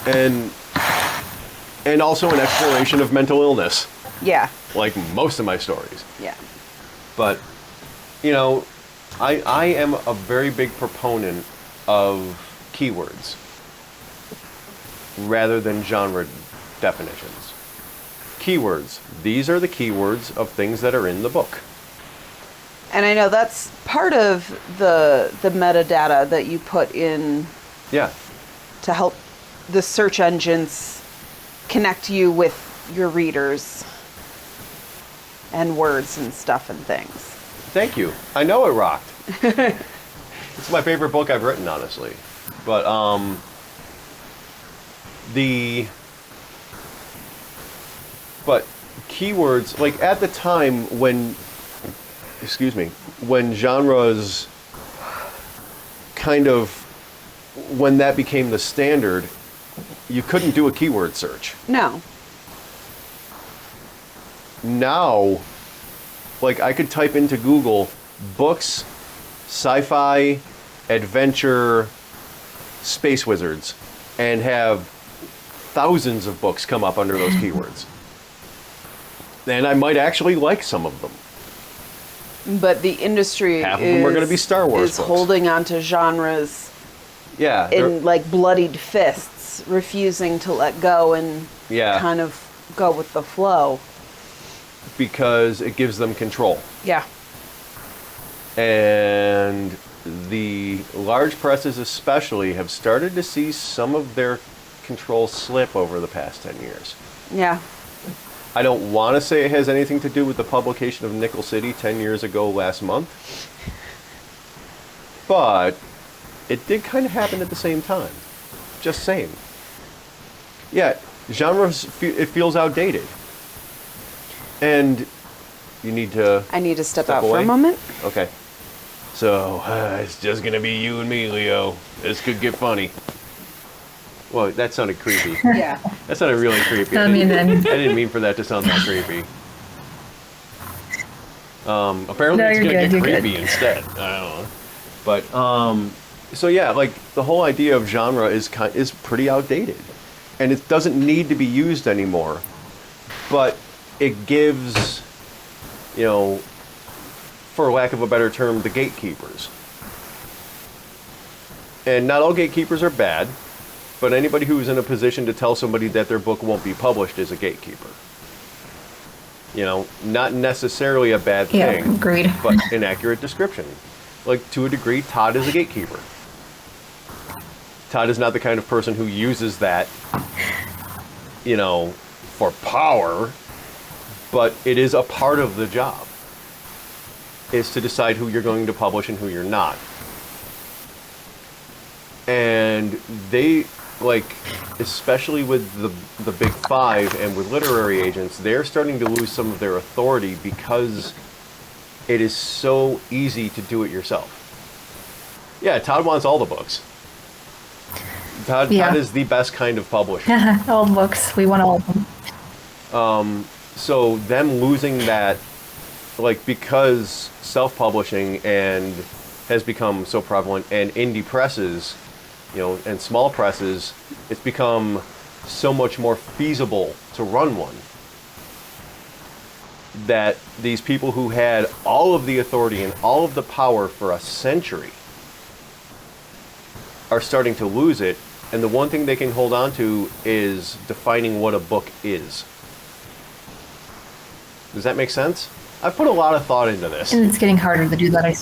And also an exploration of mental illness, Yeah. like most of my stories. Yeah. But, you know, I am a very big proponent of keywords rather than genre definitions. Keywords. These are the keywords of things that are in the book. And I know that's part of the metadata that you put in Yeah. to help the search engines connect you with your readers and words and stuff and things. Thank you. I know it rocked. It's my favorite book I've written, honestly. But keywords, like at the time when genres when that became the standard, you couldn't do a keyword search. No. Now, like, I could type into Google books, sci-fi, adventure, space wizards, and have thousands of books come up under those keywords. And I might actually like some of them. But the industry Half of them are going to be Star Wars is books. holding on to genres Yeah. in like bloodied fists, refusing to let go and kind of go with the flow. Because it gives them control. Yeah. And the large presses especially have started to see some of their control slip over the past 10 years. Yeah. I don't want to say it has anything to do with the publication of Nickel City 10 years ago last month, but it did kind of happen at the same time. Just saying. Yeah, genres, it feels outdated. And you need to... I need to step out away for a moment. Okay. So, it's just going to be you and me, Leo. This could get funny. Well, that sounded creepy. Yeah. That sounded really creepy. I didn't mean for that to sound that creepy. Apparently No, it's you're going to good, get you're creepy instead. I don't know. But, so yeah, like, the whole idea of genre is pretty outdated. And it doesn't need to be used anymore. But it gives, for lack of a better term, the gatekeepers. And not all gatekeepers are bad, but anybody who's in a position to tell somebody that their book won't be published is a gatekeeper. Not necessarily a bad thing, agreed. but an accurate description. Like, to a degree, Todd is a gatekeeper. Todd is not the kind of person who uses that, for power, but it is a part of the job, is to decide who you're going to publish and who you're not. And they, like, especially with the big five and with literary agents, they're starting to lose some of their authority because it is so easy to do it yourself. Yeah, Todd wants all the books. Todd is the best kind of publisher. All the books. We want all of them. So them losing that, like, because self-publishing and has become so prevalent, and indie presses, you know, and small presses, it's become so much more feasible to run one, that these people who had all of the authority and all of the power for a century are starting to lose it, and the one thing they can hold on to is defining what a book is. Does that make sense? I've put a lot of thought into this. And it's getting harder to do that, I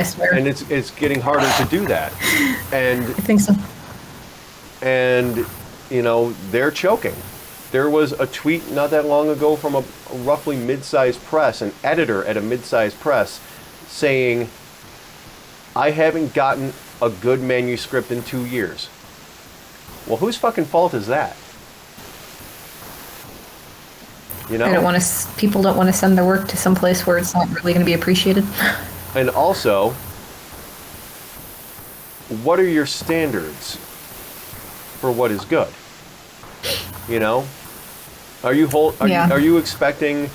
swear. And it's getting harder to do that. And I think so. And, you know, they're choking. There was a tweet not that long ago from a roughly mid-sized press, an editor at a mid-sized press, saying, I haven't gotten a good manuscript in 2 years. Well, whose fucking fault is that? You know? I don't want to. People don't want to send their work to some place where it's not really going to be appreciated. And also, what are your standards for what is good? You know, are you expecting,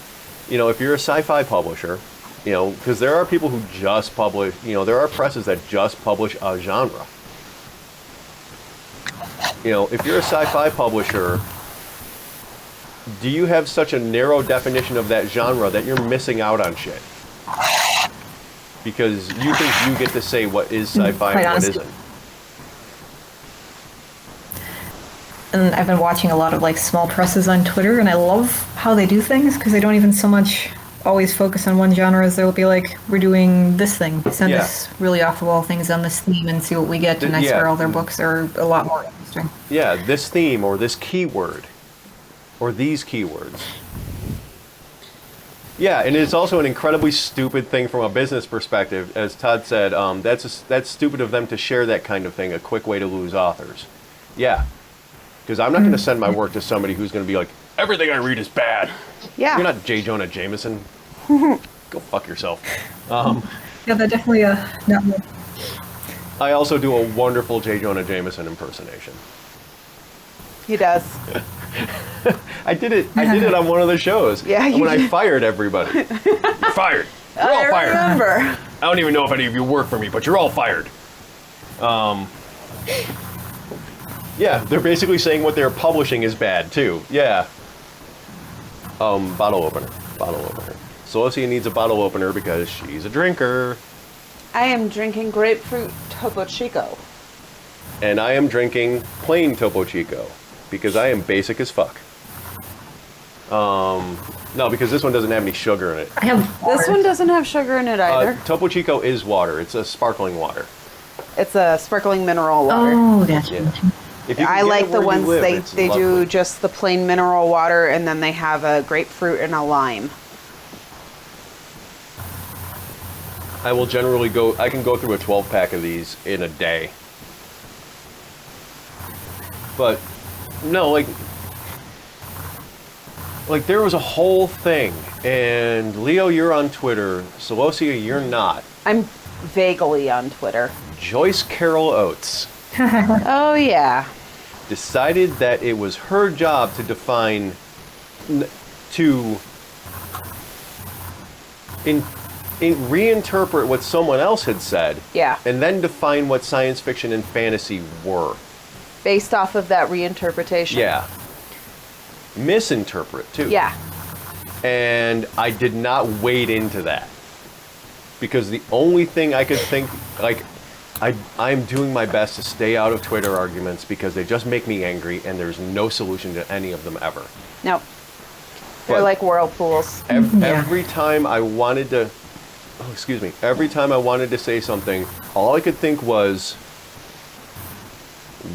you know, if you're a sci-fi publisher, you know, because there are people who just publish, you know, there are presses that just publish a genre. You know, if you're a sci-fi publisher, do you have such a narrow definition of that genre that you're missing out on shit? Because you think you get to say what is sci-fi and what isn't. And I've been watching a lot of like small presses on Twitter, and I love how they do things because they don't even so much always focus on one genre as they'll be like, we're doing this thing, send us really off-the-wall things on this theme and see what we get. And I swear all their books are a lot more interesting. Yeah, this theme or this keyword or these keywords. Yeah, and it's also an incredibly stupid thing from a business perspective. As Todd said, that's stupid of them to share that kind of thing, a quick way to lose authors. Yeah, because I'm not going to send my work to somebody who's going to be like, everything I read is bad. Yeah. You're not J. Jonah Jameson. Go fuck yourself. Yeah, that definitely not me. I also do a wonderful J. Jonah Jameson impersonation. He does. I did it on one of the shows. Yeah, when I fired everybody. You're fired. You're all fired. I remember. I don't even know if any of you work for me, but you're all fired. Yeah, they're basically saying what they're publishing is bad too. Yeah. Bottle opener. Celosia needs a bottle opener because she's a drinker. I am drinking grapefruit Topo Chico. And I am drinking plain Topo Chico because I am basic as fuck. No, because this one doesn't have any sugar in it. This one doesn't have sugar in it either. Topo Chico is water. It's a sparkling water. It's a sparkling mineral water. Oh, gotcha. Yeah. I like the ones they do lovely. just the plain mineral water, and then they have a grapefruit and a lime. I will generally I can go through a 12-pack of these in a day. But, no, like there was a whole thing, and Leo, you're on Twitter, Celosia, you're not. I'm vaguely on Twitter. Joyce Carol Oates Oh, yeah. decided that it was her job to define, reinterpret what someone else had said, Yeah. and then define what science fiction and fantasy were. Based off of that reinterpretation. Yeah. Misinterpret, too. Yeah. And I did not wade into that. Because the only thing I could think, like, I'm doing my best to stay out of Twitter arguments because they just make me angry and there's no solution to any of them ever. No. They're But like whirlpools. every time I wanted to, every time I wanted to say something, all I could think was,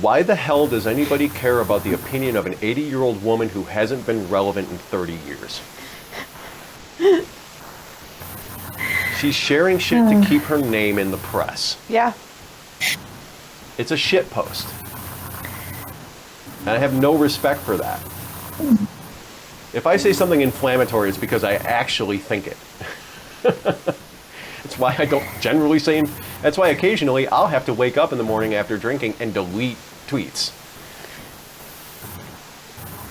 why the hell does anybody care about the opinion of an 80-year-old woman who hasn't been relevant in 30 years? She's sharing shit to keep her name in the press. Yeah. It's a shit post. And I have no respect for that. If I say something inflammatory, it's because I actually think it. That's why I don't generally say... That's why occasionally I'll have to wake up in the morning after drinking and delete tweets.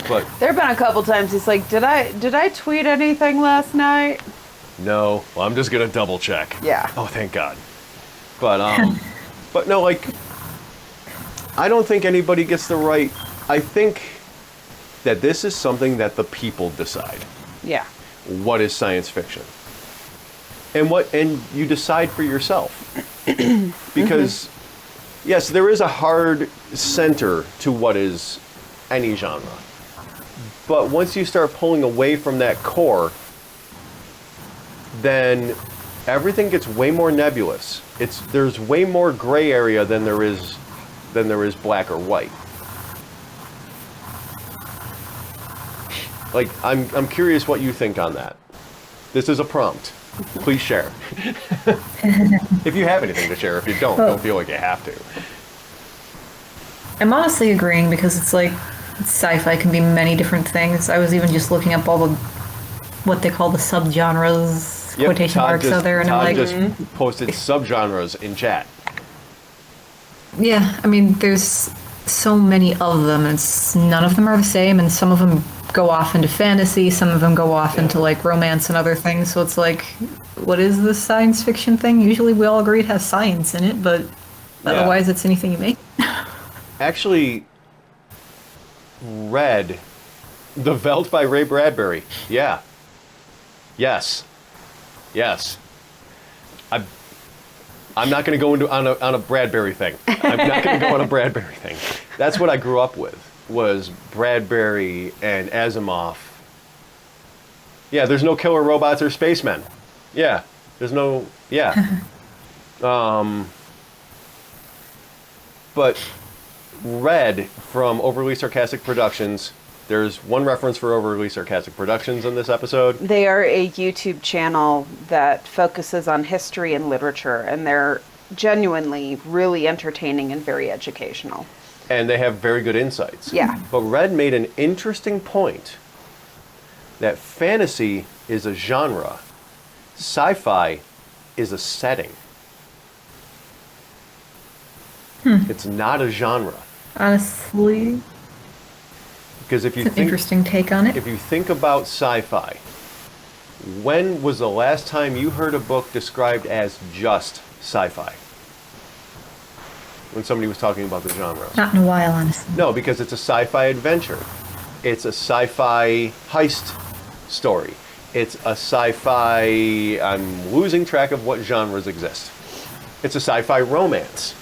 But There have been a couple times he's like, did I tweet anything last night? no, well, I'm just going to double check. Yeah. Oh, thank God. But, but no, like, I don't think anybody gets the right... I think that this is something that the people decide. Yeah. What is science fiction? And you decide for yourself. Because, yes, there is a hard center to what is any genre. But once you start pulling away from that core, then everything gets way more nebulous. There's way more gray area than there is black or white. Like, I'm curious what you think on that. This is a prompt. Please share. If you have anything to share. If you don't feel like you have to. I'm honestly agreeing because it's like sci-fi can be many different things. I was even just looking up all the what they call the subgenres, Yep, quotation marks out there, and I'm like, just posted subgenres in chat. yeah, I mean, there's so many of them, and none of them are the same, and some of them go off into fantasy, some of them go off into like romance and other things. So it's like, what is this science fiction thing? Usually we all agree it has science in it, but otherwise it's anything you make. Actually, read The Veldt by Ray Bradbury. Yeah. Yes. I'm not going to go into on a Bradbury thing. I'm not going to go on a Bradbury thing. That's what I grew up with, was Bradbury and Asimov. Yeah, there's no killer robots or spacemen. Yeah, there's no... Yeah. But Red from Overly Sarcastic Productions... There's one reference for Overly Sarcastic Productions in this episode. They are a YouTube channel that focuses on history and literature, and they're genuinely really entertaining and very educational. And they have very good insights. Yeah. But Red made an interesting point that fantasy is a genre, sci-fi is a setting. It's not a genre. Honestly, Because if you it's an interesting take on it. If you think about sci-fi, when was the last time you heard a book described as just sci-fi? When somebody was talking about the genre. Not in a while, honestly. No, because it's a sci-fi adventure. It's a sci-fi heist story. It's a sci-fi... I'm losing track of what genres exist. It's a sci-fi romance.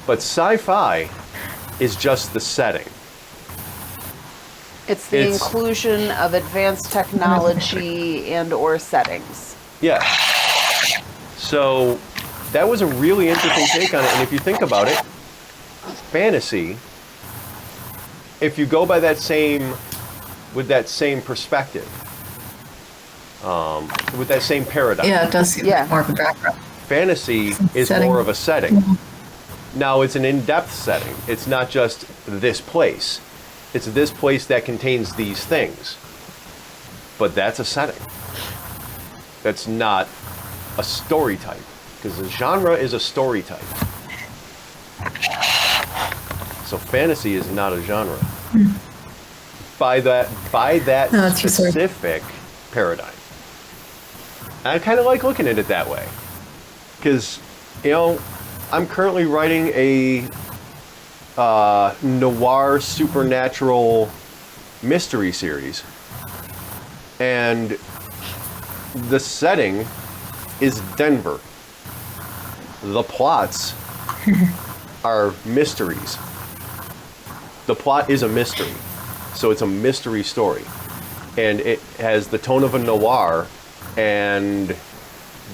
But sci-fi is just the setting. It's the inclusion of advanced technology and or settings. Yeah. So that was a really interesting take on it. And if you think about it, fantasy, if you go by that same, with that same perspective, with that same paradigm. Yeah, it does seem more of a background. Fantasy is setting. more of a setting. Now it's an in-depth setting. It's not just this place. It's this place that contains these things. But that's a setting. That's not a story type. Because the genre is a story type. So fantasy is not a genre. By that specific paradigm. And I kind of like looking at it that way. Because, you know, I'm currently writing a noir supernatural mystery series, and the setting is Denver. The plots are mysteries. The plot is a mystery, so it's a mystery story, and it has the tone of a noir and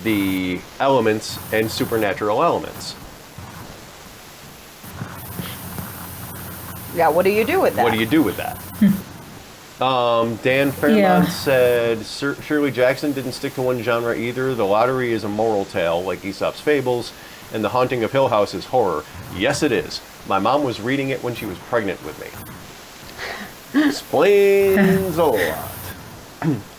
the elements and supernatural elements. Yeah, what do you do with that? What do you do with that? Dan Fairmont said, Shirley Jackson didn't stick to one genre either. The Lottery is a moral tale, like Aesop's Fables, and The Haunting of Hill House is horror. Yes, it is. My mom was reading it when she was pregnant with me. Explains a lot.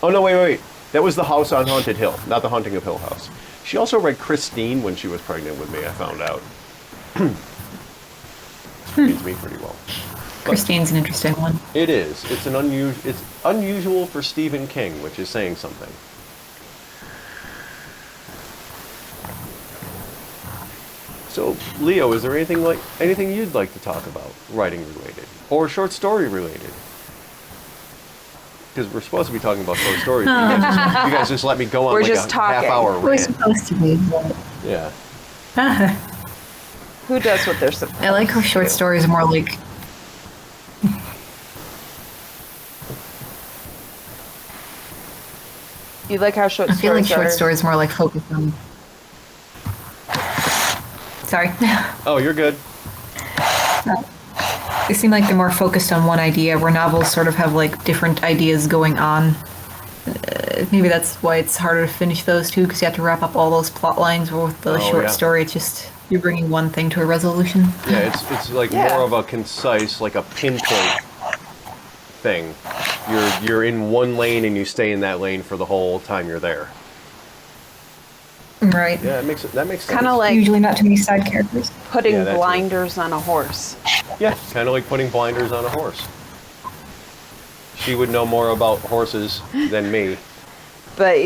Oh, no, wait. That was The House on Haunted Hill, not The Haunting of Hill House. She also read Christine when she was pregnant with me, I found out. Reads me pretty well. Christine's an interesting one. It is. It's unusual for Stephen King, which is saying something. So, Leo, is there anything you'd like to talk about, writing related or short story related? Because we're supposed to be talking about short stories. You guys just let me go on We're like just a talking. half-hour We're rant. supposed to be. But Yeah. Who does what they're supposed to? I like how short stories are more like. You like how short I feel like stories short are? stories more like focused on. Sorry. Oh, you're good. They seem like they're more focused on one idea, where novels sort of have like different ideas going on. Maybe that's why it's harder to finish those two, because you have to wrap up all those plot lines. Where with the Oh, short yeah. story, it's just you're bringing one thing to a resolution. Yeah, it's like Yeah. more of a concise, like a pinpoint thing. You're in one lane and you stay in that lane for the whole time you're there. Right. Yeah, that makes sense. Kind of like Usually not too many side characters. putting Yeah, that too. blinders on a horse. Yeah, kind of like putting blinders on a horse. She would know more about horses than me. But,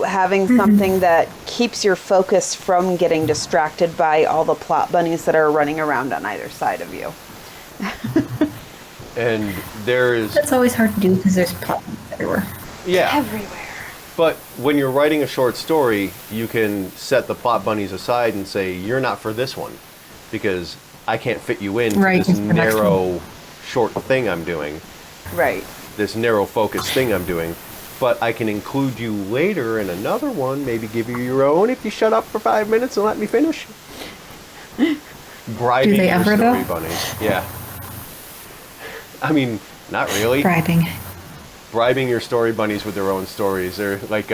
having something that keeps your focus from getting distracted by all the plot bunnies that are running around on either side of you. And there is, That's always hard to do because there's plot everywhere. yeah. Everywhere. But when you're writing a short story, you can set the plot bunnies aside and say, you're not for this one, because I can't fit you in Right, this it's the next narrow, short thing I'm doing, Right. this narrow focus thing I'm doing. But I can include you later in another one, maybe give you your own if you shut up for 5 minutes and let me finish. Bribing Do they your ever, story though? bunnies. Yeah. I mean, not really. Bribing your story bunnies with their own stories. They're like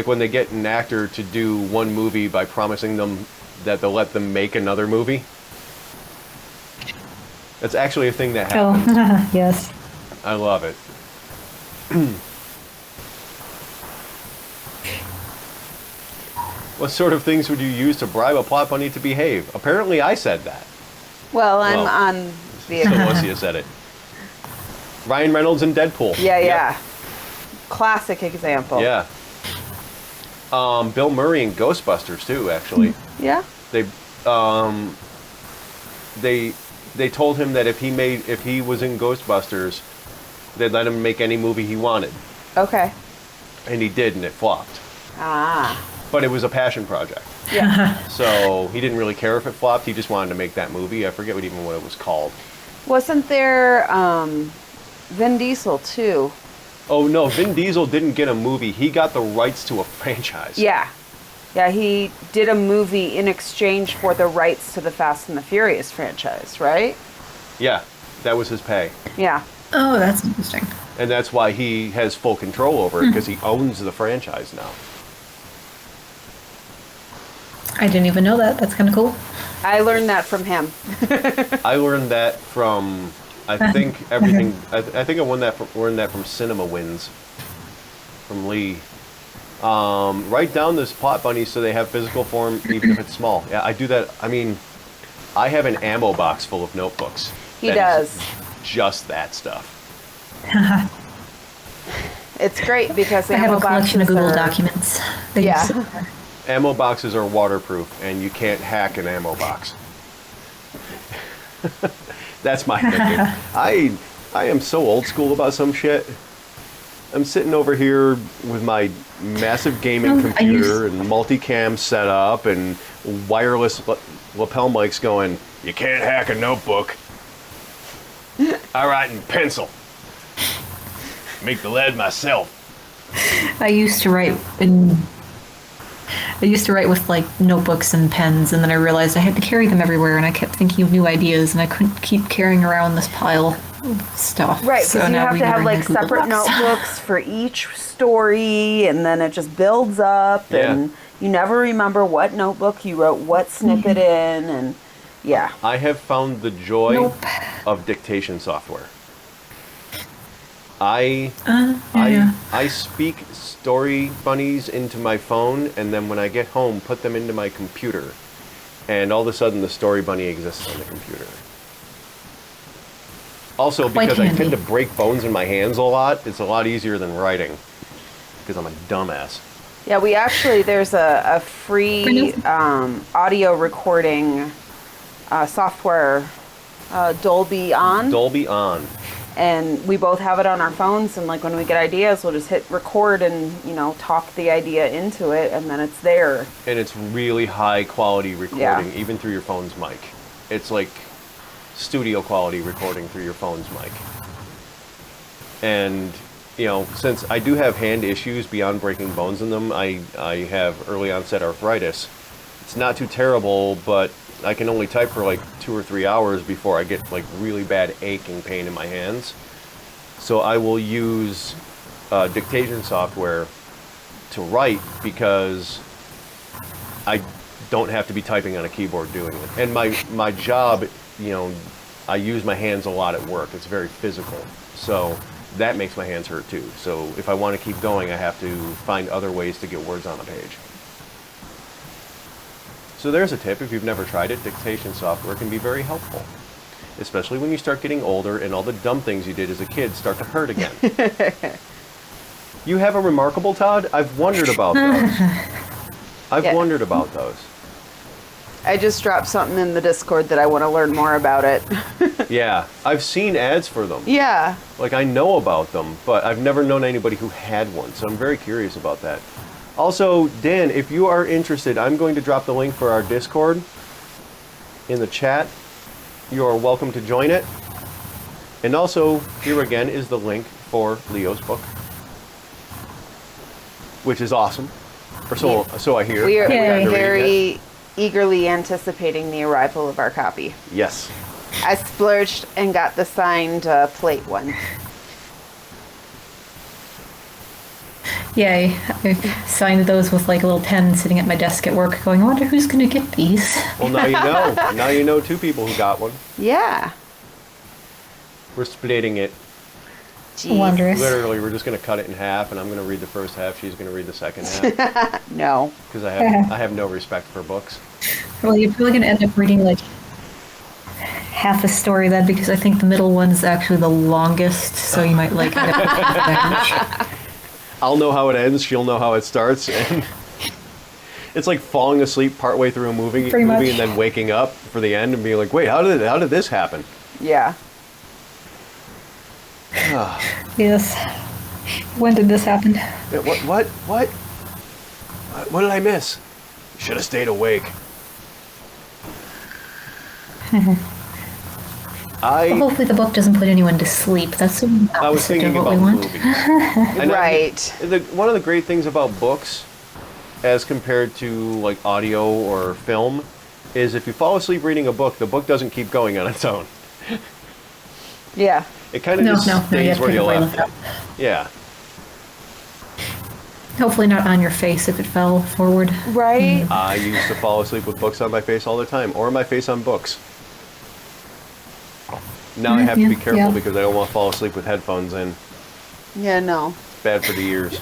when they get an actor to do one movie by promising them that they'll let them make another movie. That's actually a thing that happens. Oh, yes. I love it. What sort of things would you use to bribe a plot bunny to behave? Apparently I said that. Well, I'm Well, on the... Celestia said it. Ryan Reynolds in Deadpool. Yeah, Yep. yeah. Classic example. Yeah. Bill Murray in Ghostbusters too, actually. Yeah? They told him that if he was in Ghostbusters, they'd let him make any movie he wanted. Okay. And he did, and it flopped. Ah. But it was a passion project. Yeah. So he didn't really care if it flopped. He just wanted to make that movie. I forget what it was called. Wasn't there Vin Diesel, too? Oh, no, Vin Diesel didn't get a movie. He got the rights to a franchise. Yeah. Yeah, he did a movie in exchange for the rights to the Fast and the Furious franchise, right? Yeah, that was his pay. Yeah. Oh, that's interesting. And that's why he has full control over it, because he owns the franchise now. I didn't even know that. That's kind of cool. I learned that from him. I learned that from, I think everything. I think I learned that from Cinema Wins, from Lee. Write down this plot bunny so they have physical form, even if it's small. Yeah, I do that. I mean, I have an ammo box full of notebooks. He that does. is just that stuff. It's great because I have a ammo collection of boxes Google are- documents. They Yeah. just- Ammo boxes are waterproof, and you can't hack an ammo box. That's my thinking. I am so old school about some shit. I'm sitting over here with my massive gaming computer and multicam setup and wireless lapel mics going, you can't hack a notebook. I write in pencil. Make the lead myself. I used to write with like notebooks and pens, and then I realized I had to carry them everywhere, and I kept thinking of new ideas, and I couldn't keep carrying around this pile of stuff. Right, So because you now have we to have bring like the Google separate Docs. notebooks for each story, and then it just builds up, Yeah. and you never remember what notebook you wrote what snippet in, and yeah. I have found the joy Nope. of dictation software. I Yeah. speak story bunnies into my phone, and then when I get home, put them into my computer, and all of a sudden the story bunny exists on the computer. Also, Quite because I handy. tend to break bones in my hands a lot, it's a lot easier than writing, because I'm a dumbass. Yeah, we actually, there's a free audio recording software, Dolby On. Dolby On. And we both have it on our phones, and like when we get ideas, we'll just hit record and, you know, talk the idea into it, and then it's there. And it's really high quality recording, Yeah. even through your phone's mic. It's like studio quality recording through your phone's mic. And, you know, since I do have hand issues beyond breaking bones in them, I have early onset arthritis. It's not too terrible, but I can only type for like 2 or 3 hours before I get like really bad aching pain in my hands. So I will use dictation software to write because I don't have to be typing on a keyboard doing it. And my job, you know, I use my hands a lot at work. It's very physical. So that makes my hands hurt too. So if I want to keep going, I have to find other ways to get words on a page. So there's a tip. If you've never tried it, dictation software can be very helpful. Especially when you start getting older and all the dumb things you did as a kid start to hurt again. You have a remarkable, Todd? I've wondered about those. I've wondered about those. I just dropped something in the Discord that I want to learn more about it. Yeah, I've seen ads for them. Yeah. Like, I know about them, but I've never known anybody who had one, so I'm very curious about that. Also, Dan, if you are interested, I'm going to drop the link for our Discord in the chat. You are welcome to join it. And also, here again is the link for Leo's book, which is awesome. Or so I hear. We are, I we haven't are gotten to read it yet. very eagerly anticipating the arrival of our copy. Yes. I splurged and got the signed plate one. Yay. I signed those with like a little pen sitting at my desk at work going, I wonder who's going to get these. Well, now you know. Now you know 2 people who got one. Yeah. We're splitting it. Jeez. Wondrous. Literally, we're just going to cut it in half, and I'm going to read the first half. She's going to read the second half. No. Because I have no respect for books. Well, you're probably going to end up reading like half a story then, because I think the middle one's actually the longest, so you might like I'll know how it ends. She'll know how it starts, and it's like falling asleep partway through a movie, Pretty much. and then waking up for the end and being like, "Wait, how did this happen?" Yeah. Yes. When did this happen? Yeah, what did I miss? Should have stayed awake. Well, hopefully the book doesn't put anyone to sleep. That's the I was opposite thinking of what about we want. movies. And Right. One of the great things about books, as compared to like audio or film, is if you fall asleep reading a book, the book doesn't keep going on its own. Yeah. It kind of No, just you stays have to where you pick up left where it. you left Yeah. Hopefully not on your face if it fell forward. Right. I used to fall asleep with books on my face all the time, or my face on books. Now I have to be Yeah, careful yeah. because I don't want to fall asleep with headphones in. Yeah, no. It's bad for the ears.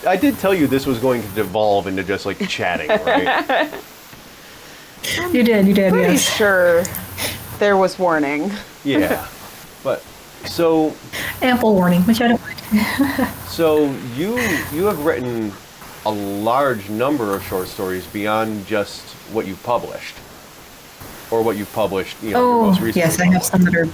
I did tell you this was going to devolve into just like chatting, right? You did, Pretty yes. sure there was warning. Yeah. But so Ample warning, which I don't mind. so you have written a large number of short stories beyond just what you've published. Or what you've published, your most recent. yes, I have some that are.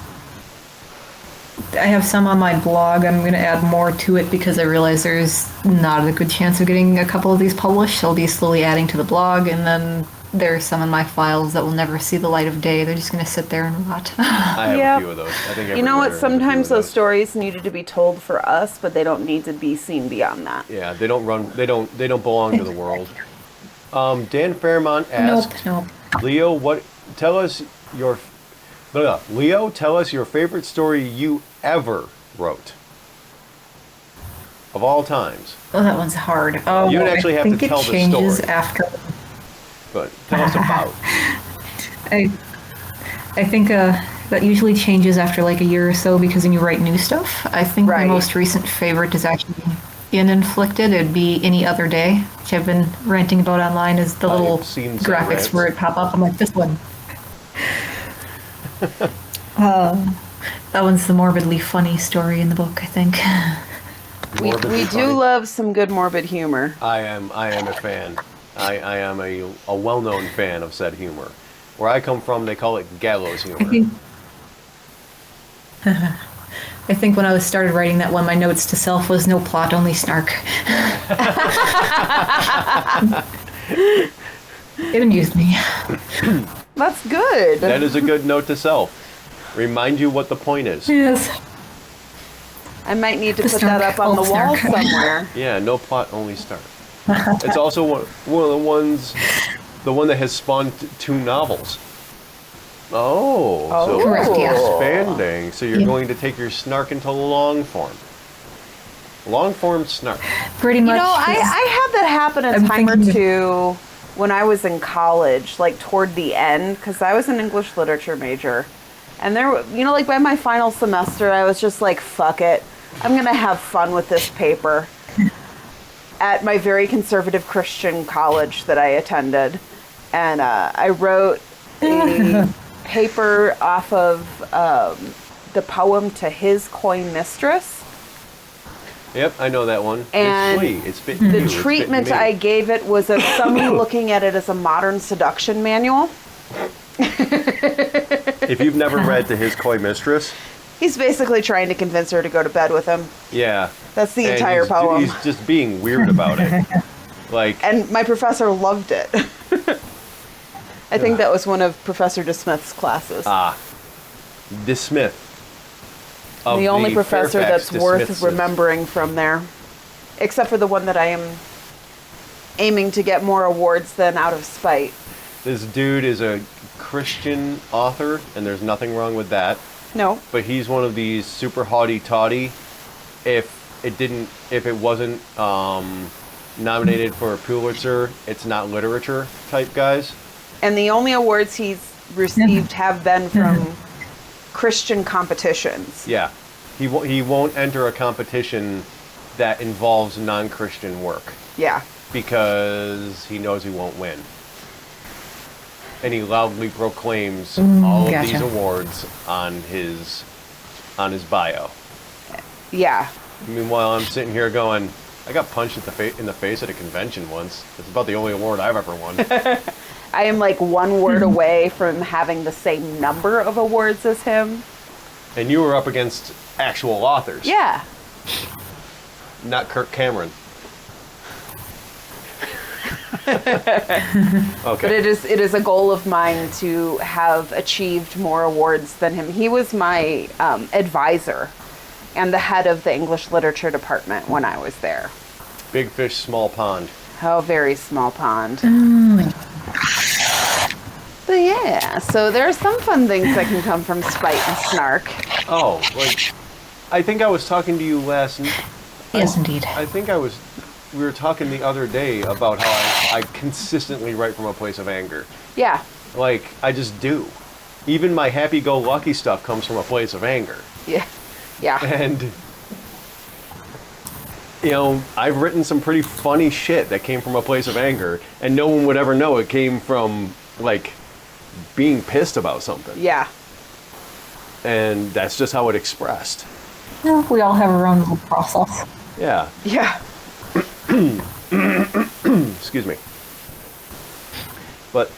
I have some on my blog. I'm going to add more to it because I realize there's not a good chance of getting a couple of these published. So I'll be slowly adding to the blog, and then there's some in my files that will never see the light of day. They're just going to sit there and rot. I have Yep. a few of those. I think You know what? every writer has a few Sometimes of those stories needed to be told for us, but they don't need to be seen beyond that. Yeah, they don't belong to the world. Dan Fairmont asked, Nope. Leo, tell us your favorite story you ever wrote. of all times. Oh, that one's hard. Oh, You would actually have I think to tell it the changes story. after. But tell us about. I think that usually changes after like a year or so because then you write new stuff. I think Right. my most recent favorite is actually in Inflicted. It'd be Any Other Day, which I've been ranting about online, is the I've little seen some graphics rants. where it pop up. I'm like, this one. That one's the morbidly funny story in the book, I think. We Morbidly do funny. love some good morbid humor. I am a fan. I am a well-known fan of said humor. Where I come from, they call it gallows humor. I think when I was started writing that one, my notes to self was no plot, only snark. It amused me. That's good. That is a good note to self. Remind you what the point is. Yes. I might need to The put that snark, up on the old wall snark. somewhere. Yeah, no plot, only start. It's also one of the ones, the one that has spawned two novels. Oh, so Correct, it's yeah. expanding. So you're Yeah. going to take your snark into long form. Long form snark. Pretty You much. know, I had that happen a I'm time or thinking- two when I was in college, like toward the end, because I was an English literature major. And there, you know, like by my final semester, I was just like, fuck it. I'm going to have fun with this paper at my very conservative Christian college that I attended. And I wrote a paper off of the poem To His Coy Mistress. Yep, I know that one. And it's sweet. It's bitten The you. It's treatment bitten me. I gave it was of somebody looking at it as a modern seduction manual. If you've never read To His Coy Mistress, He's basically trying to convince her to go to bed with him. yeah. That's the And entire poem. He's just being weird about it. Like, And my professor loved it. I think that was one of Professor DeSmith's classes. De Smith. Of the only professor Fairfax that's worth DeSmiths. remembering from there. Except for the one that I am aiming to get more awards than out of spite. This dude is a Christian author, and there's nothing wrong with that. No. But he's one of these super haughty-taughty. If it wasn't nominated for a Pulitzer, it's not literature type guys. And the only awards he's received have been from Christian competitions. Yeah, he won't enter a competition that involves non-Christian work Yeah. because he knows he won't win. And he loudly proclaims all of gotcha. these awards on his bio. Yeah. Meanwhile, I'm sitting here going, I got punched in the face at a convention once. It's about the only award I've ever won. I am like one word away from having the same number of awards as him. And you were up against actual authors, Yeah. not Kirk Cameron. Okay. But it is a goal of mine to have achieved more awards than him. He was my advisor and the head of the English literature department when I was there. Big fish, small pond. Oh, very small pond. But yeah, so there are some fun things that can come from spite and snark. Oh, like, I think I was talking to you last night. Yes, indeed. I think we were talking the other day about how I consistently write from a place of anger. Yeah. Like, I just do. Even my happy-go-lucky stuff comes from a place of anger. Yeah. Yeah. And, you know, I've written some pretty funny shit that came from a place of anger, and no one would ever know it came from, like, being pissed about something. Yeah. And that's just how it expressed. Yeah, we all have our own little process. Yeah. Yeah. Excuse me. But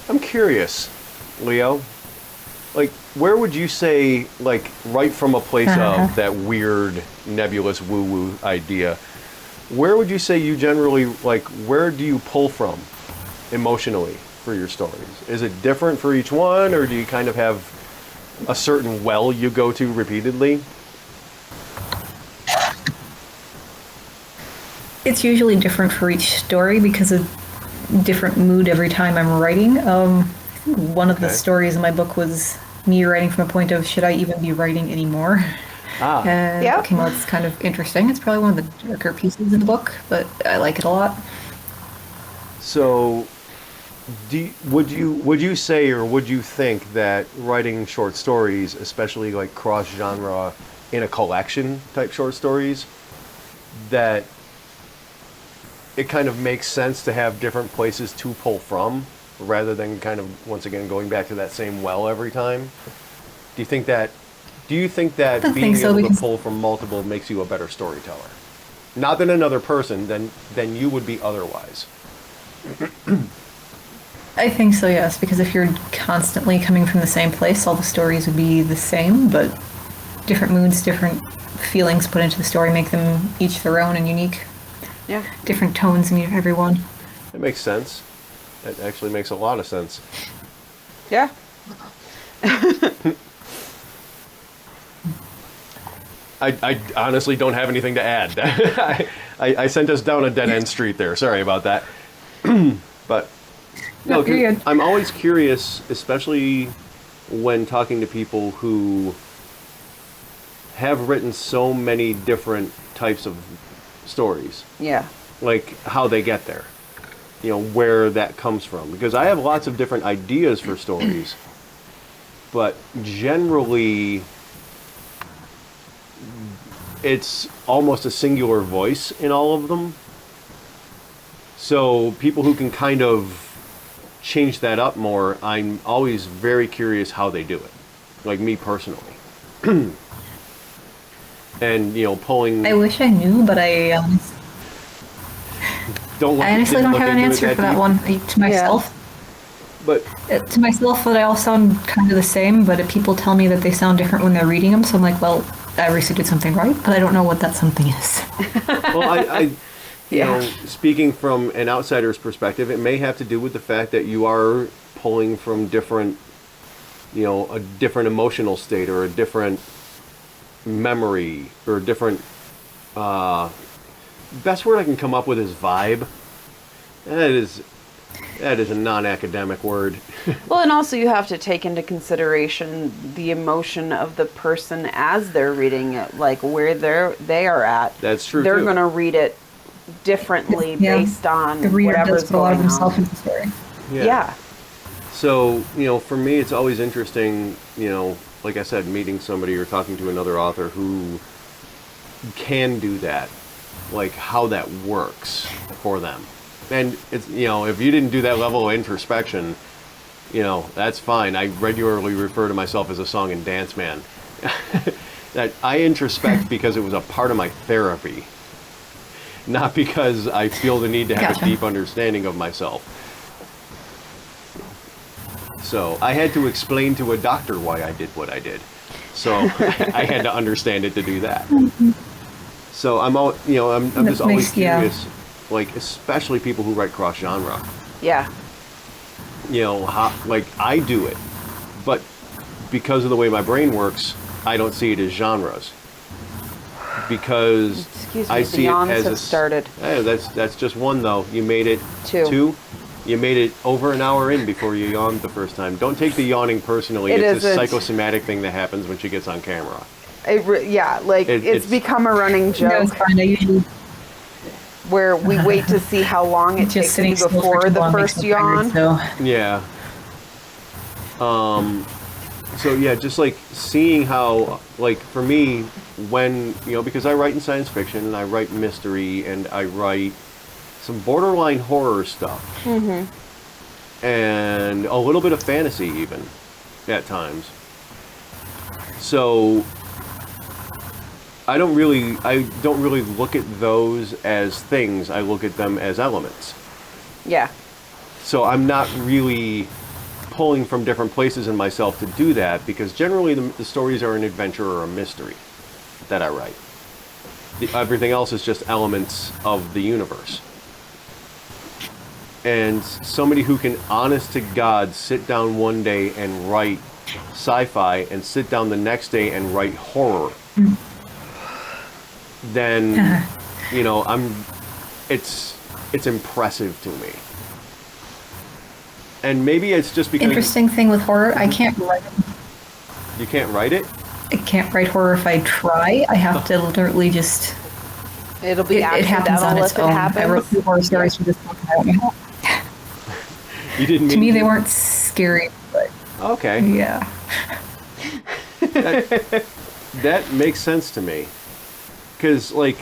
I'm curious, Leo. Like, where would you say, like, right from a place of that weird, nebulous woo-woo idea, where would you say you generally, like, where do you pull from emotionally for your stories? Is it different for each one, or do you kind of have a certain well you go to repeatedly? It's usually different for each story because of different mood every time I'm writing. I think one of the Okay. stories in my book was me writing from a point of, should I even be writing anymore? And Yep. it came out kind of interesting. It's probably one of the darker pieces in the book, but I like it a lot. So, would you say, or would you think that writing short stories, especially like cross-genre in a collection type short stories, that it kind of makes sense to have different places to pull from, rather than kind of, once again, going back to that same well every time? Do you think that I being think so, able to because- pull from multiple makes you a better storyteller? Not than another person, than you would be otherwise. I think so, yes, because if you're constantly coming from the same place, all the stories would be the same, but different moods, different feelings put into the story make them each their own and unique. Yeah. Different tones in every one. It makes sense. It actually makes a lot of sense. Yeah. I honestly don't have anything to add. I sent us down a dead-end street there. Sorry about that. But no, you're good. I'm always curious, especially when talking to people who have written so many different types of stories, Yeah. like how they get there, where that comes from. Because I have lots of different ideas for stories, but generally it's almost a singular voice in all of them. So people who can kind of change that up more, I'm always very curious how they do it. Like me personally. And, pulling... I wish I knew, but I don't look, honestly didn't don't look have an into it answer that for that deep. one. To myself, But to myself, that I all sound kind of the same, but if people tell me that they sound different when they're reading them, so I'm like, well, I obviously did something right, but I don't know what that something is. well, I Yeah. speaking from an outsider's perspective, it may have to do with the fact that you are pulling from different, a different emotional state or a different memory or a different, best word I can come up with is vibe. That is a non-academic word. Well, and also you have to take into consideration the emotion of the person as they're reading it, like where they are at. That's true, They're too. going to read it differently Yeah. based on The reader whatever's does put a lot of going himself on. into the story. Yeah. So, for me, it's always interesting, like I said, meeting somebody or talking to another author who can do that, like how that works for them. And it's, if you didn't do that level of introspection, that's fine. I regularly refer to myself as a song and dance man. That I introspect because it was a part of my therapy, not because I feel the need to have Gotcha. a deep understanding of myself. So I had to explain to a doctor why I did what I did. So I had to understand it to do that. So I'm That just always makes- yeah. curious, like especially people who write cross genre. Yeah. How, like I do it, but because of the way my brain works, I don't see it as genres. Because Excuse me, I the see it yawns as have a started. Hey, that's just one though. You made it Two. You made it over an hour in before you yawned the first time. Don't take the yawning personally. It It's a isn't. psychosomatic thing that happens when she gets on camera. It's it's- become a running No, joke it's fine. I usually where we wait to see how long it just takes sitting me still for before too the long makes first me tired, yawn. so Yeah. So yeah, just like seeing how, like for me, when because I write in science fiction and I write mystery and I write some borderline horror stuff, and a little bit of fantasy even at times. So I don't really look at those as things. I look at them as elements. Yeah. So I'm not really pulling from different places in myself to do that, because generally the stories are an adventure or a mystery that I write. Everything else is just elements of the universe. And somebody who can, honest to God, sit down one day and write sci-fi and sit down the next day and write horror, then, it's impressive to me. And maybe it's just because interesting thing with horror, I can't write it. you can't write it. I can't write horror if I try. I have to literally just. It'll be It happens on accidental its if it own. happens. I wrote 2 horror stories for this book. I don't know. You didn't mean To me, they weren't scary, but Okay. yeah. That makes sense to me. Because, like,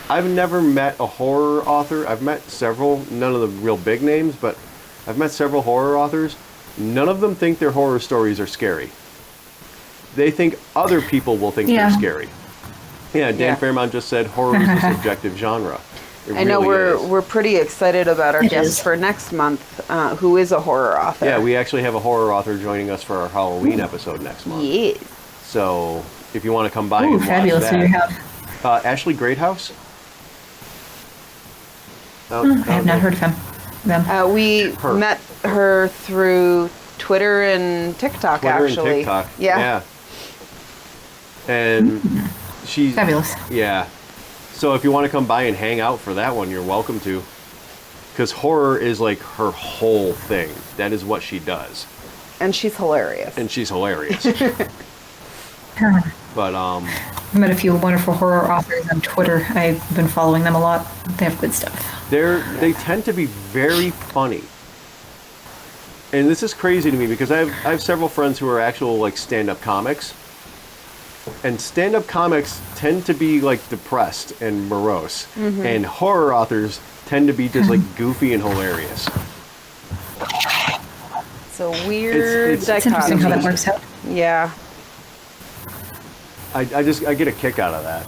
I've never met a horror author. I've met several, none of the real big names, but I've met several horror authors. None of them think their horror stories are scary. They think other people will think Yeah. they're scary. Yeah, Dan Yeah. Fairmont just said horror is a subjective genre. It I know really is. we're pretty excited about our It guest is. for next month, who is a horror author. Yeah, we actually have a horror author joining us for our Halloween episode next month. Yes. So if you want to come by Ooh, and watch fabulous. that. So you have. Ashley Greathouse? I have not heard of him. Them. We Her. met her through Twitter and TikTok, Twitter actually. and TikTok. Yeah. And she's Fabulous. Yeah. So if you want to come by and hang out for that one, you're welcome to. Because horror is like her whole thing. That is what she does. And she's hilarious. And she's hilarious. But I've met a few wonderful horror authors on Twitter. I've been following them a lot. They have good stuff. they tend to be very funny. And this is crazy to me because I have several friends who are actual like stand-up comics. And stand-up comics tend to be like depressed and morose. And horror authors tend to be just like goofy and hilarious. It's a weird It's It's interesting how that dichotomy. works out. Yeah. I get a kick out of that.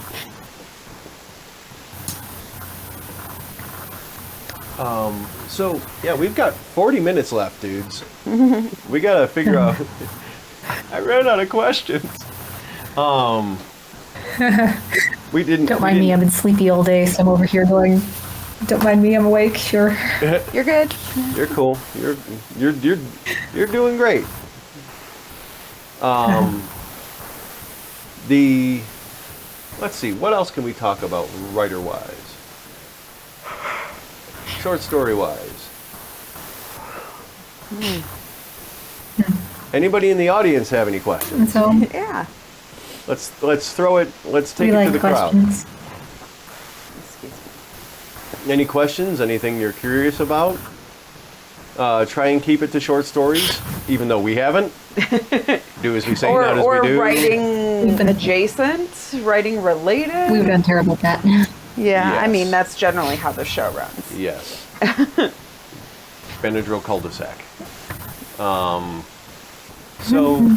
So yeah, we've got 40 minutes left, dudes. We gotta figure out. I ran out of questions. We didn't. Don't we mind me, didn't- I've been sleepy all day, so I'm over here going, don't mind me, I'm awake, sure. You're good. You're cool. You're doing great. Let's see. What else can we talk about writer-wise? Short story-wise. Anybody in the audience have any questions? And so, Yeah. Let's throw it. Let's take we it to like the crowd. questions. Excuse me. Any questions? Anything you're curious about? Try and keep it to short stories, even though we haven't. Do as we say, not as Or we do. writing adjacent, writing related. We've done terrible at that. Yeah, I Yes. mean, that's generally how the show runs. Yes. Benadryl cul-de-sac. So,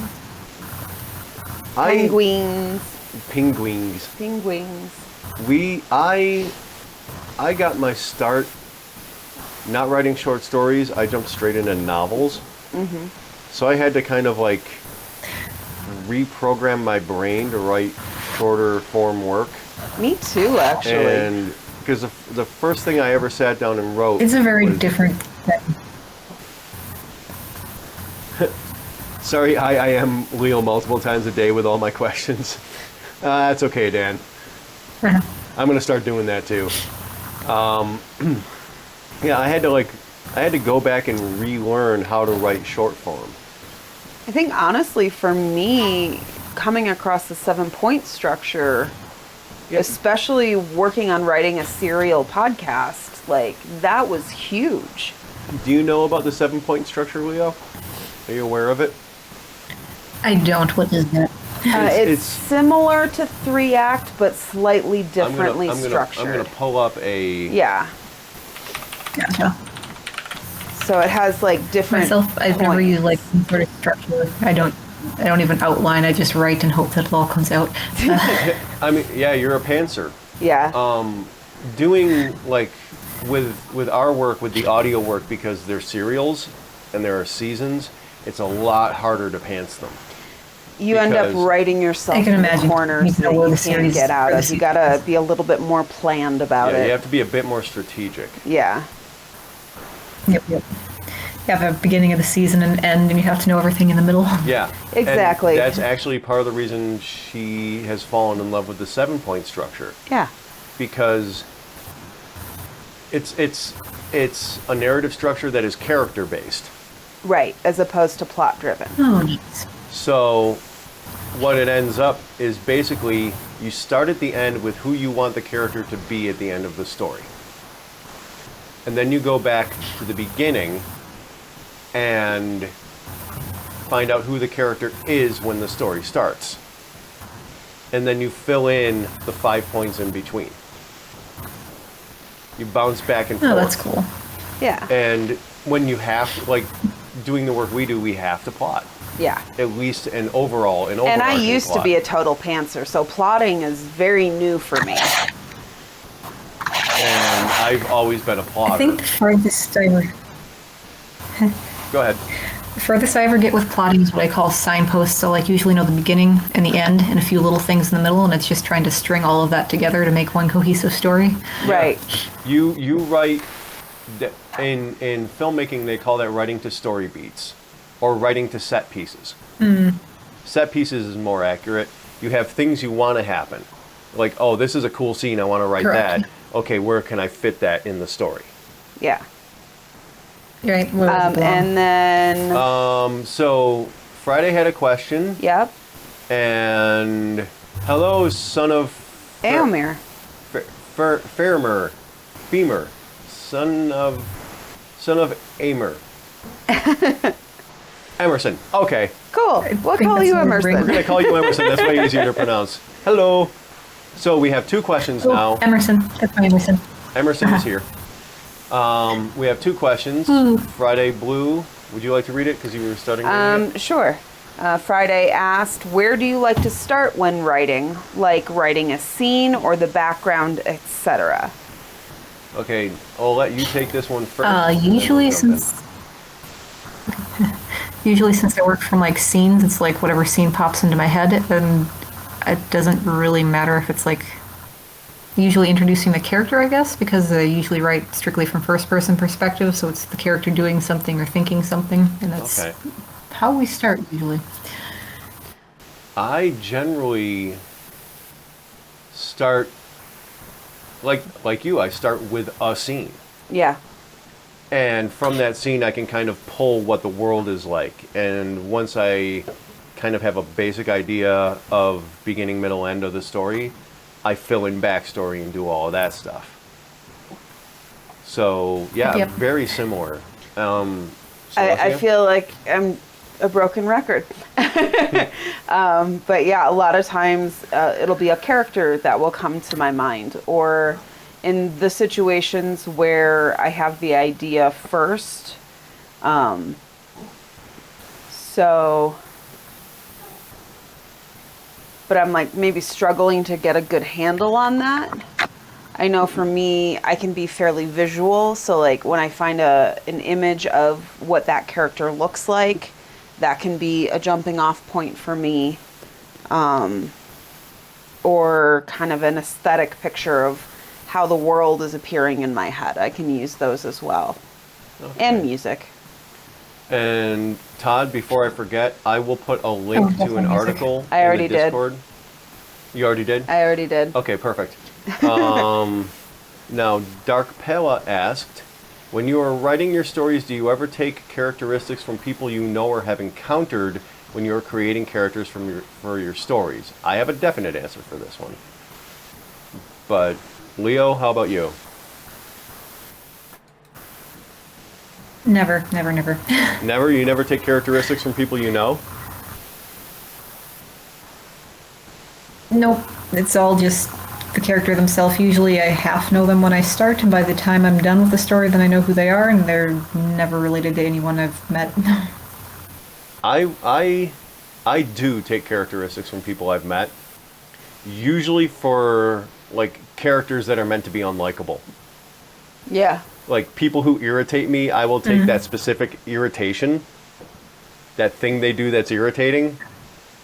Penguins. penguins. Penguins. I got my start not writing short stories. I jumped straight into novels. So I had to kind of like reprogram my brain to write shorter form work. Me too, actually. And because the first thing I ever sat down and wrote It's a very was- different thing. Sorry, I am Leo multiple times a day with all my questions. That's okay, Dan. I'm gonna start doing that too. Yeah, I had to go back and relearn how to write short form. I think honestly, for me, coming across the 7-point structure, especially working on writing a serial podcast, like that was huge. Do you know about the 7-point structure, Leo? Are you aware of it? I don't, what is that? It's similar to 3-act, but slightly differently structured. I'm gonna pull up a. Yeah. Gotcha. So it has like different. Myself, I've never points. used like some sort of structure. I don't even outline, I just write and hope that it all comes out. I mean, yeah, you're a pantser. Yeah. Doing like with our work, with the audio work, because they're serials and there are seasons, it's a lot harder to pants them. you end up because- writing yourself I can in the imagine. corners You know that where you the can't series- get out where of. the You series gotta be a little bit more planned about Yeah, it. you have to be a bit more strategic. Yeah. Yep. You have a beginning of the season and end, and you have to know everything in the middle. Yeah. Exactly. And that's actually part of the reason she has fallen in love with the 7-point structure. Yeah. Because it's a narrative structure that is character based. Right. As opposed to plot driven. Oh, nice. So what it ends up is basically you start at the end with who you want the character to be at the end of the story. And then you go back to the beginning and find out who the character is when the story starts. And then you fill in the 5 points in between. You bounce back and forth. Oh, that's cool. Yeah. And when you have, like, doing the work we do, we have to plot. Yeah. At least an overarching And I used plot. to be a total pantser, so plotting is very new for me. And I've always been a plotter. I think the farthest I ever, Go ahead. the furthest I ever get with plotting is what I call signposts. So like usually know the beginning and the end and a few little things in the middle, and it's just trying to string all of that together to make one cohesive story. Right. You write, in filmmaking they call that writing to story beats, or writing to set pieces. Set pieces is more accurate. You have things you want to happen. Like, oh, this is a cool scene, I want to write Correct. that. Okay, where can I fit that in the story? Yeah. Right. Where does it belong? And then, So Friday had a question, yep, and hello, son of Eomir. Femur, son of Amer. Emerson. Okay, Cool. We'll think call that's you what we're we're Emerson. gonna call you Emerson. That's way easier to pronounce. Hello. So we have two questions Oh, now. Emerson. That's my Emerson. Emerson is here. We have two questions. Blue. Friday Blue. Would you like to read it because you were starting? reading it? Sure. Friday asked, where do you like to start when writing? Like writing a scene or the background, etc.? Okay, I'll let you take this one first. and then Usually we'll jump in. since I work from like scenes, it's like whatever scene pops into my head, and it doesn't really matter if it's like usually introducing the character, I guess, because I usually write strictly from first person perspective, so it's the character doing something or thinking something, and that's Okay. how we start usually. I generally start like you. I start with a scene, Yeah. and from that scene, I can kind of pull what the world is like. And once I kind of have a basic idea of beginning, middle, end of the story, I fill in backstory and do all of that stuff. So yeah, Yep. very similar. I Celestia? feel like I'm a broken record. But yeah, a lot of times it'll be a character that will come to my mind, or in the situations where I have the idea first. But I'm like maybe struggling to get a good handle on that. I know for me, I can be fairly visual. So like when I find an image of what that character looks like, that can be a jumping off point for me. Or kind of an aesthetic picture of how the world is appearing in my head. I can use those as well. And music. And Todd, before I forget, I will put a link to definitely an music. article I in already the did. Discord. You already did? I already did. Okay, perfect. Now, Dark Pella asked, when you are writing your stories, do you ever take characteristics from people you know or have encountered when you are creating characters for your stories? I have a definite answer for this one. But, Leo, how about you? Never. Never? You never take characteristics from people you know? Nope. It's all just the character themselves. Usually I half know them when I start, and by the time I'm done with the story, then I know who they are, and they're never related to anyone I've met. I do take characteristics from people I've met, usually for like characters that are meant to be unlikable. Yeah. Like people who irritate me, I will take that specific irritation, that thing they do that's irritating,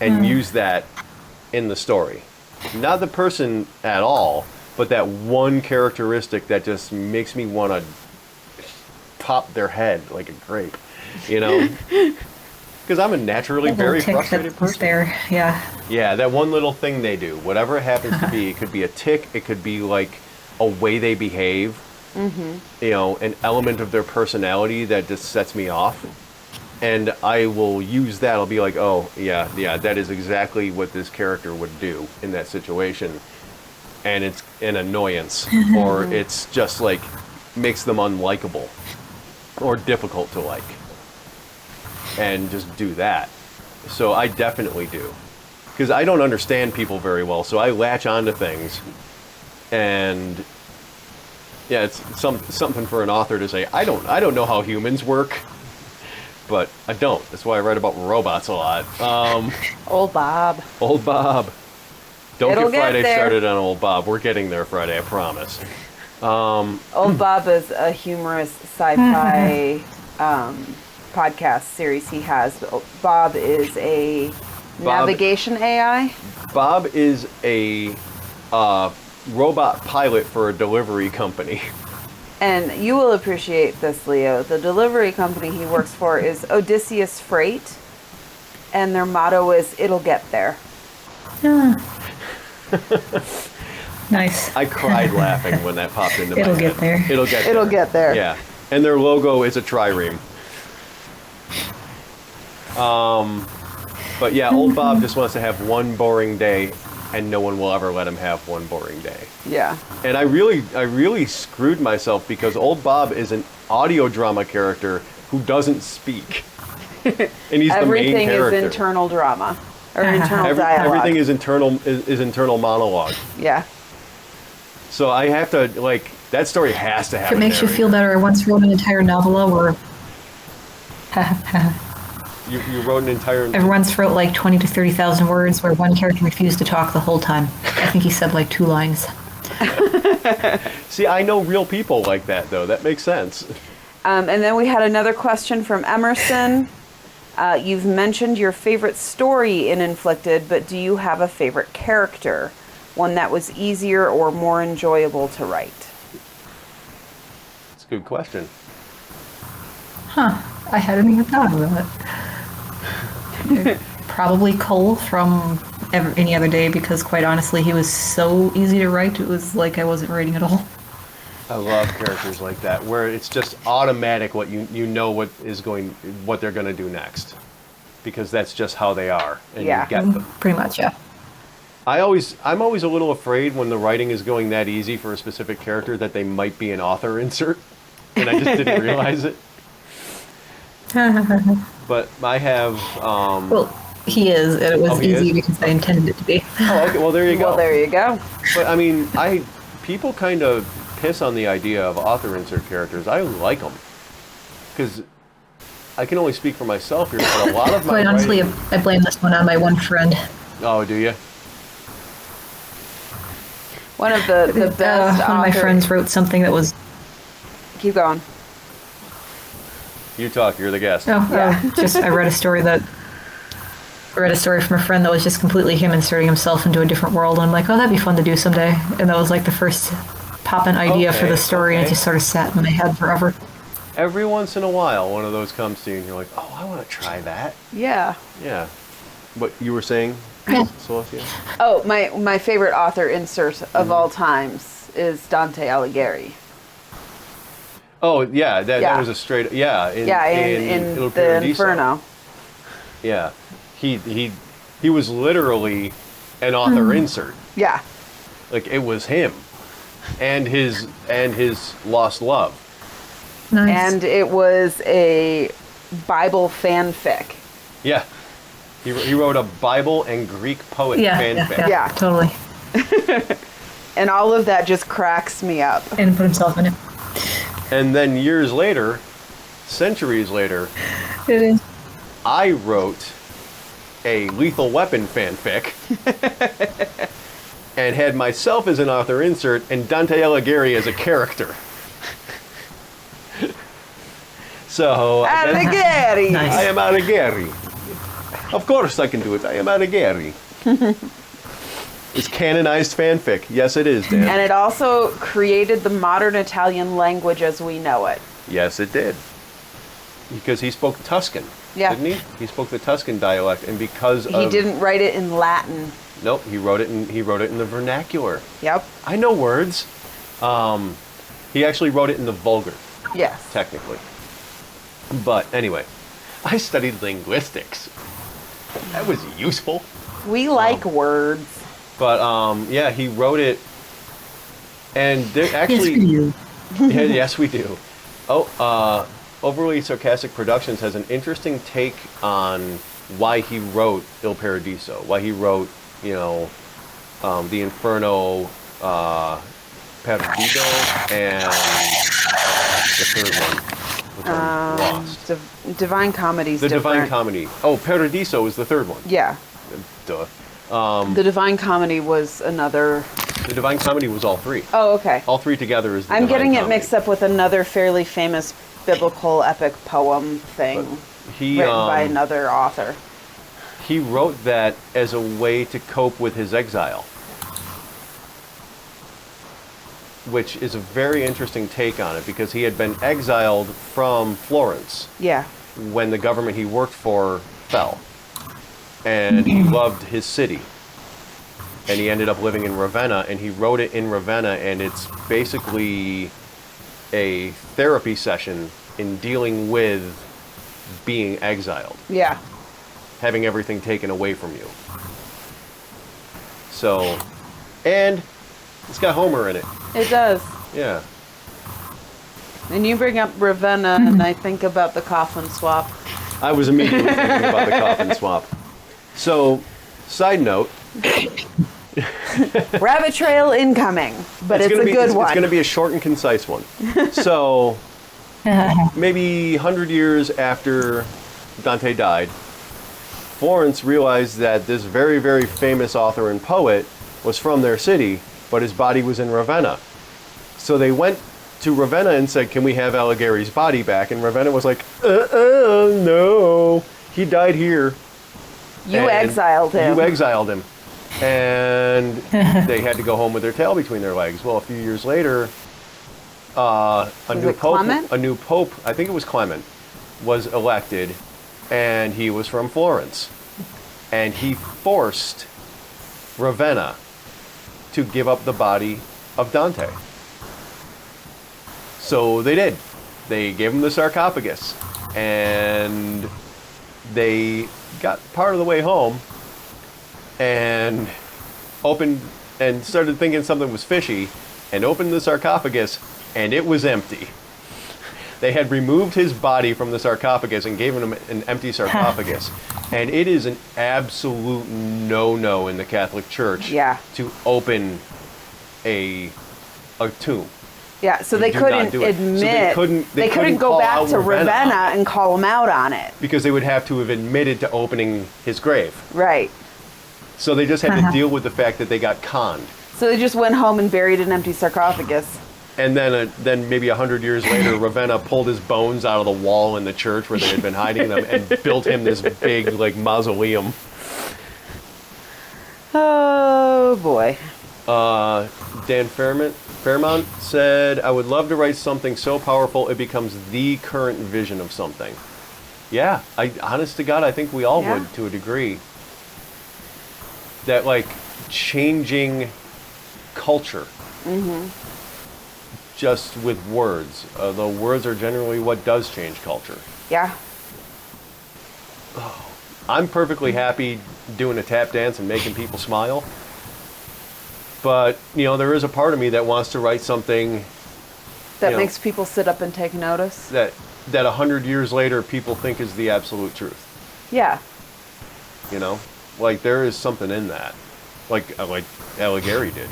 and use that in the story. Not the person at all, but that one characteristic that just makes me want to pop their head like a grape, you know? Because I'm a naturally very frustrated person. There, yeah. Yeah, that one little thing they do, whatever it happens to be, it could be a tick, it could be like a way they behave, you know, an element of their personality that just sets me off. and I will use that. I'll be like, oh, yeah, that is exactly what this character would do in that situation. And it's an annoyance, or it's just like makes them unlikable or difficult to like. And just do that. So I definitely do. Because I don't understand people very well, so I latch onto things. And yeah, it's something for an author to say, I don't know how humans work. But I don't. That's why I write about robots a lot. Old Bob. Old Bob. Don't It'll get Friday get there. started on Old Bob. We're getting there Friday, I promise. Old Bob is a humorous sci-fi podcast series he has. Bob is a navigation AI. Bob is a robot pilot for a delivery company. And you will appreciate this, Leo. The delivery company he works for is Odysseus Freight. And their motto is, it'll get there. Nice. I cried laughing when that popped into my It'll head. get there. It'll get there. It'll get there. Yeah. And their logo is a trireme. But yeah, Old Bob just wants to have one boring day, and no one will ever let him have one boring day. Yeah. And I really screwed myself because Old Bob is an audio drama character who doesn't speak. And he's the main Everything character. is internal drama. Or internal dialogue. Everything is internal monologue. Yeah. So I have to, like, that story has to have If it a makes you narrator. feel better, I once wrote an entire novella where You wrote an entire... I once wrote like 20 to 30,000 words where one character refused to talk the whole time. I think he said like 2 lines. See, I know real people like that, though. That makes sense. And then we had another question from Emerson. You've mentioned your favorite story in Inflicted, but do you have a favorite character? One that was easier or more enjoyable to write? That's a good question. I hadn't even thought of that. Probably Cole from Any Other Day, because quite honestly, he was so easy to write. It was like I wasn't writing at all. I love characters like that, where it's just automatic what you know what they're going to do next. Because that's just how they are, and Yeah. you get them. Pretty much, yeah. I'm always a little afraid when the writing is going that easy for a specific character that they might be an author insert, and I just didn't realize it. But I have. Well, he is, and it was he easy is? because I intended it to be. Oh, okay. Well, there you go. Well, there you go. But I mean, people kind of piss on the idea of author insert characters. I like them because I can only speak for myself here, but a lot of my Quite honestly, writing- I blame this one on my one friend. Oh, do you? One of the best One of my author- friends wrote something that was Keep going. You talk. You're the guest. I read a story from a friend that was just completely him inserting himself into a different world, and I'm like, oh, that'd be fun to do someday. And that was like the first pop-in idea for the story, and it just sort of sat in my head forever. Every once in a while, one of those comes to you, and you're like, oh, I want to try that. Yeah. Yeah. What you were saying, Yeah. Celestia? Oh, my favorite author insert of all times is Dante Alighieri. Oh, yeah. That Yeah. was a straight... in In Il the Paradiso. Inferno. Yeah. He was literally an author insert. Yeah. Like, it was him. And his lost love. Nice. And it was a Bible fanfic. Yeah. He wrote a Bible and Greek poet fanfic. Yeah. Totally. And all of that just cracks me up. And put himself in it. And then years later, centuries later, It is. I wrote a Lethal Weapon fanfic and had myself as an author insert and Dante Alighieri as a character. So Alighieri! Nice. I am Alighieri. Of course I can do it. I am Alighieri. It's canonized fanfic. Yes, it is, Dan. And it also created the modern Italian language as we know it. Yes, it did. Because he spoke Tuscan, Yeah. didn't he? He spoke the Tuscan dialect, and because He didn't write it in Latin. Nope, he wrote it in the vernacular. Yep. I know words. He actually wrote it in the vulgar, Yes. technically. But anyway, I studied linguistics. That was useful. We like words. But yeah, he wrote it, and there actually, Yes, we do. yeah, yes, we do. Oh, Overly Sarcastic Productions has an interesting take on why he wrote Il Paradiso, why he wrote, the Inferno, Perdido, and the third one, which I'm lost. Divine Comedy's The different. Divine Comedy. Oh, Paradiso is the third one. Yeah. Duh. The Divine Comedy was another... The Divine Comedy was all three. Oh, okay. All three together is the I'm Divine getting it Comedy. mixed up with another fairly famous biblical epic poem thing He, written by another author. He wrote that as a way to cope with his exile, which is a very interesting take on it, because he had been exiled from Florence Yeah. when the government he worked for fell, and he loved his city, and he ended up living in Ravenna, and he wrote it in Ravenna, and it's basically a therapy session in dealing with being exiled, Yeah. having everything taken away from you. So, and it's got Homer in it. It does. Yeah. And you bring up Ravenna, and I think about the coffin swap. I was immediately thinking about the coffin swap. So, side note, Rabbit trail incoming, but it's a good one. It's going to be a short and concise one. So, maybe 100 years after Dante died, Florence realized that this very, very famous author and poet was from their city, but his body was in Ravenna. So they went to Ravenna and said, "Can we have Alighieri's body back?" And Ravenna was like, no, he died here. You And exiled him. You exiled him. And they had to go home with their tail between their legs. Well, a few years later, a new pope, I think it was Clement, was elected, and he was from Florence. And he forced Ravenna to give up the body of Dante. So they did. They gave him the sarcophagus, and they got part of the way home and opened and started thinking something was fishy, and opened the sarcophagus, and it was empty. They had removed his body from the sarcophagus and gave him an empty sarcophagus. And it is an absolute no-no in the Catholic Church to open a tomb. Yeah, so they couldn't admit, they couldn't go back to Ravenna and call him out on it. Because they would have to have admitted to opening his grave. Right. So they just had to deal with the fact that they got conned. So they just went home and buried an empty sarcophagus. And then maybe 100 years later, Ravenna pulled his bones out of the wall in the church where they had been hiding them and built him this big, mausoleum. Oh, boy. Dan Fairmont said, "I would love to write something so powerful it becomes the current vision of something." Yeah, honest to God, I think we all would to a degree. That, changing culture. Mm-hmm. Just with words. Though words are generally what does change culture. Yeah. I'm perfectly happy doing a tap dance and making people smile. But, there is a part of me that wants to write something that makes people sit up and take notice. That 100 years later people think is the absolute truth. Yeah. There is something in that. Like Alighieri did.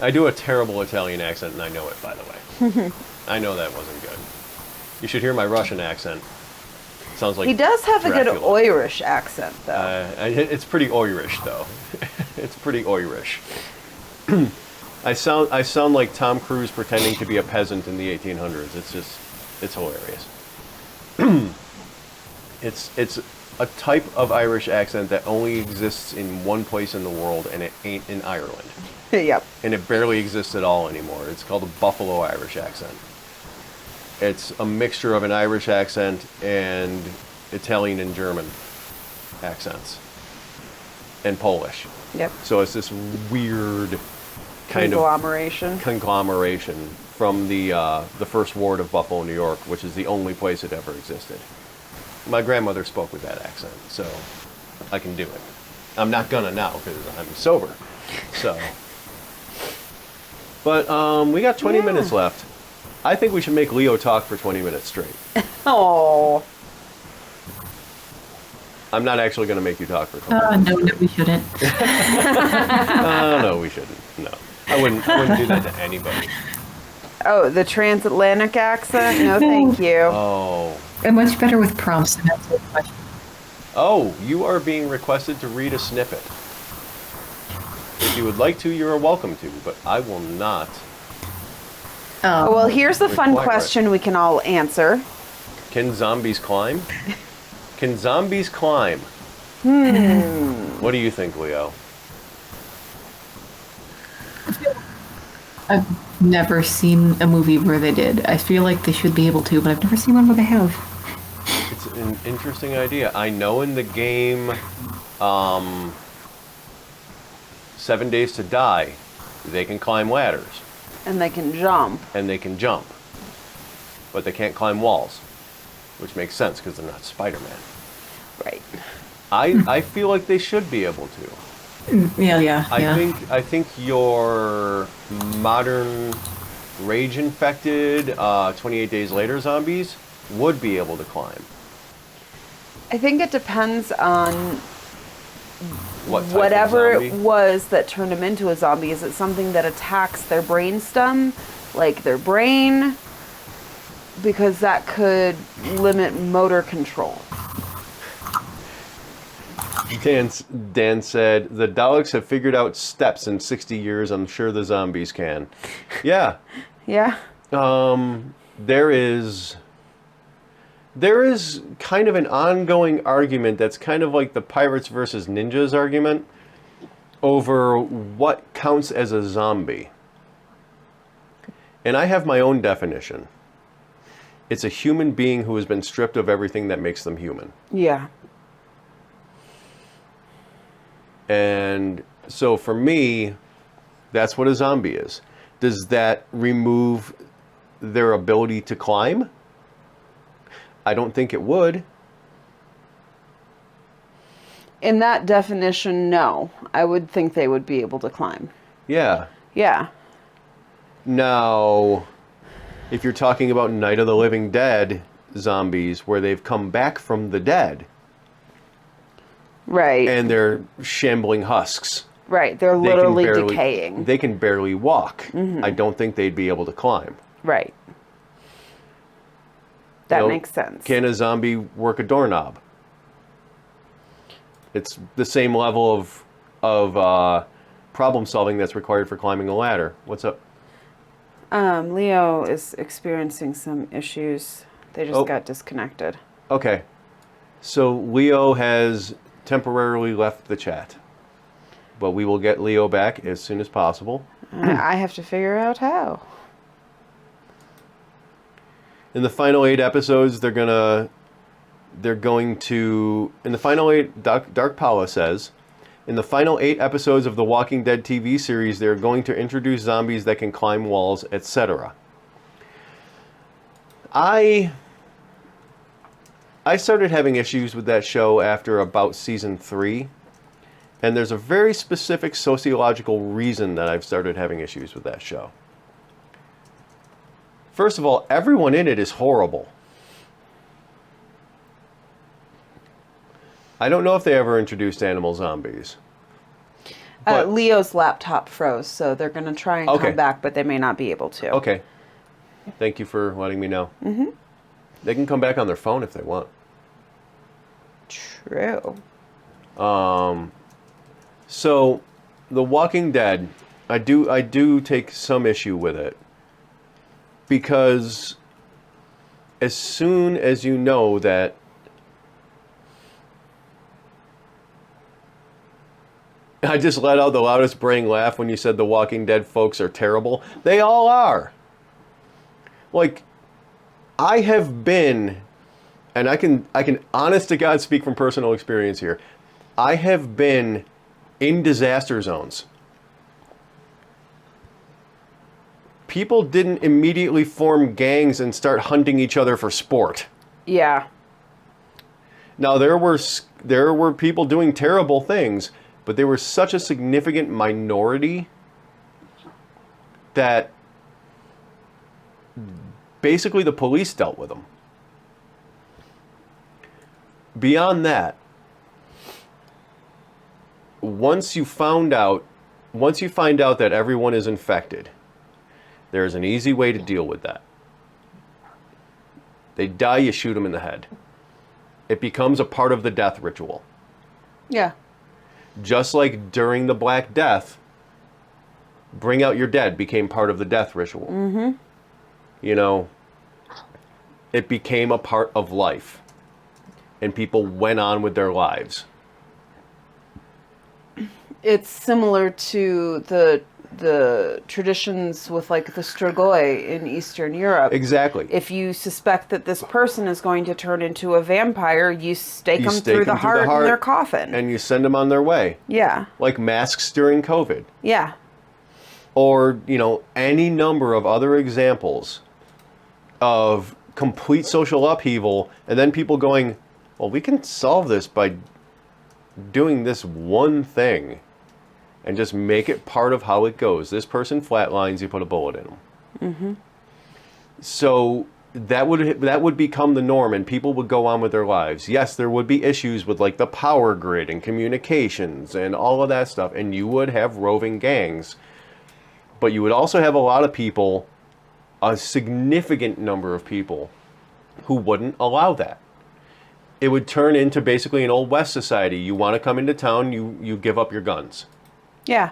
I do a terrible Italian accent, and I know it, by the way. I know that wasn't good. You should hear my Russian accent. It sounds like he does have Dracula. a good Irish accent, though. It's pretty Irish, though. It's pretty Irish. I sound like Tom Cruise pretending to be a peasant in the 1800s. It's hilarious. It's a type of Irish accent that only exists in one place in the world, and it ain't in Ireland. Yep. And it barely exists at all anymore. It's called a Buffalo Irish accent. It's a mixture of an Irish accent and Italian and German accents. And Polish. Yep. So it's this weird kind conglomeration of conglomeration from the first ward of Buffalo, New York, which is the only place it ever existed. My grandmother spoke with that accent, so I can do it. I'm not gonna now because I'm sober. So, but we got 20 minutes left. I think we should make Leo talk for 20 minutes straight. Oh. I'm not actually going to make you talk for 20 minutes. No, we shouldn't. No, we shouldn't. No. I wouldn't do that to anybody. Oh, the transatlantic accent? No, thank you. Oh. I'm much better with prompts than answering questions. Oh, you are being requested to read a snippet. If you would like to, you are welcome to, but I will not. Oh, well, here's the fun Require it. question we can all answer. Can zombies climb? Can zombies climb? What do you think, Leo? I've never seen a movie where they did. I feel like they should be able to, but I've never seen one where they have. It's an interesting idea. I know in the game 7 Days to Die, they can climb ladders. And they can jump. And they can jump. But they can't climb walls. Which makes sense because they're not Spider-Man. Right. I feel like they should be able to. Yeah. I think your modern rage-infected 28 Days Later zombies would be able to climb. I think it depends on What type whatever of it zombie? was that turned them into a zombie. Is it something that attacks their brainstem, like their brain? Because that could limit motor control. Dan said, the Daleks have figured out steps in 60 years. I'm sure the zombies can. Yeah. Yeah. There is kind of an ongoing argument that's kind of like the pirates versus ninjas argument over what counts as a zombie. And I have my own definition. It's a human being who has been stripped of everything that makes them human. Yeah. And so for me, that's what a zombie is. Does that remove their ability to climb? I don't think it would. In that definition, no. I would think they would be able to climb. Yeah. Yeah. Now, if you're talking about Night of the Living Dead zombies, where they've come back from the dead, Right. and they're shambling husks. Right. They're They can literally barely- decaying. They can barely walk. I don't think they'd be able to climb. Right. That You know, makes sense. Can a zombie work a doorknob? It's the same level of problem solving that's required for climbing a ladder. What's up? Leo is experiencing some issues. They just Oh. got disconnected. Okay. So Leo has temporarily left the chat. But we will get Leo back as soon as possible. I have to figure out how. In the final 8 episodes, they're going to in the final 8, Dark Paula says, in the final 8 episodes of the Walking Dead TV series, they're going to introduce zombies that can climb walls, etc. I started having issues with that show after about season 3, and there's a very specific sociological reason that I've started having issues with that show. First of all, everyone in it is horrible. I don't know if they ever introduced animal zombies. But- Leo's laptop froze, so they're going to try and Okay. come back, but they may not be able to. Okay. Thank you for letting me know. Mm-hmm. They can come back on their phone if they want. True. So, The Walking Dead, I do take some issue with it. Because as soon as you know that I just let out the loudest braying laugh when you said the Walking Dead folks are terrible. They all are. Like, I have been, and I can honest to God speak from personal experience here. I have been in disaster zones. people didn't immediately form gangs and start hunting each other for sport. Yeah. Now, there were people doing terrible things, but they were such a significant minority that basically the police dealt with them. Beyond that, once you find out that everyone is infected, there's an easy way to deal with that. They die, you shoot them in the head. It becomes a part of the death ritual. Yeah. Just like during the Black Death, bring out your dead became part of the death ritual. Mm-hmm. You know, it became a part of life. And people went on with their lives. It's similar to the traditions with like the Strigoi in Eastern Europe. Exactly. If you suspect that this person is going to turn into a vampire, you stake them through the heart in their coffin. And you send them on their way. Yeah. Like masks during COVID. Yeah. Or, you know, any number of other examples of complete social upheaval, and then people going, well, we can solve this by doing this one thing and just make it part of how it goes. This person flatlines, you put a bullet in them. Mm-hmm. So that would become the norm, and people would go on with their lives. Yes, there would be issues with like the power grid and communications and all of that stuff, and you would have roving gangs. But you would also have a lot of people, a significant number of people, who wouldn't allow that. It would turn into basically an Old West society. You want to come into town, you give up your guns. Yeah.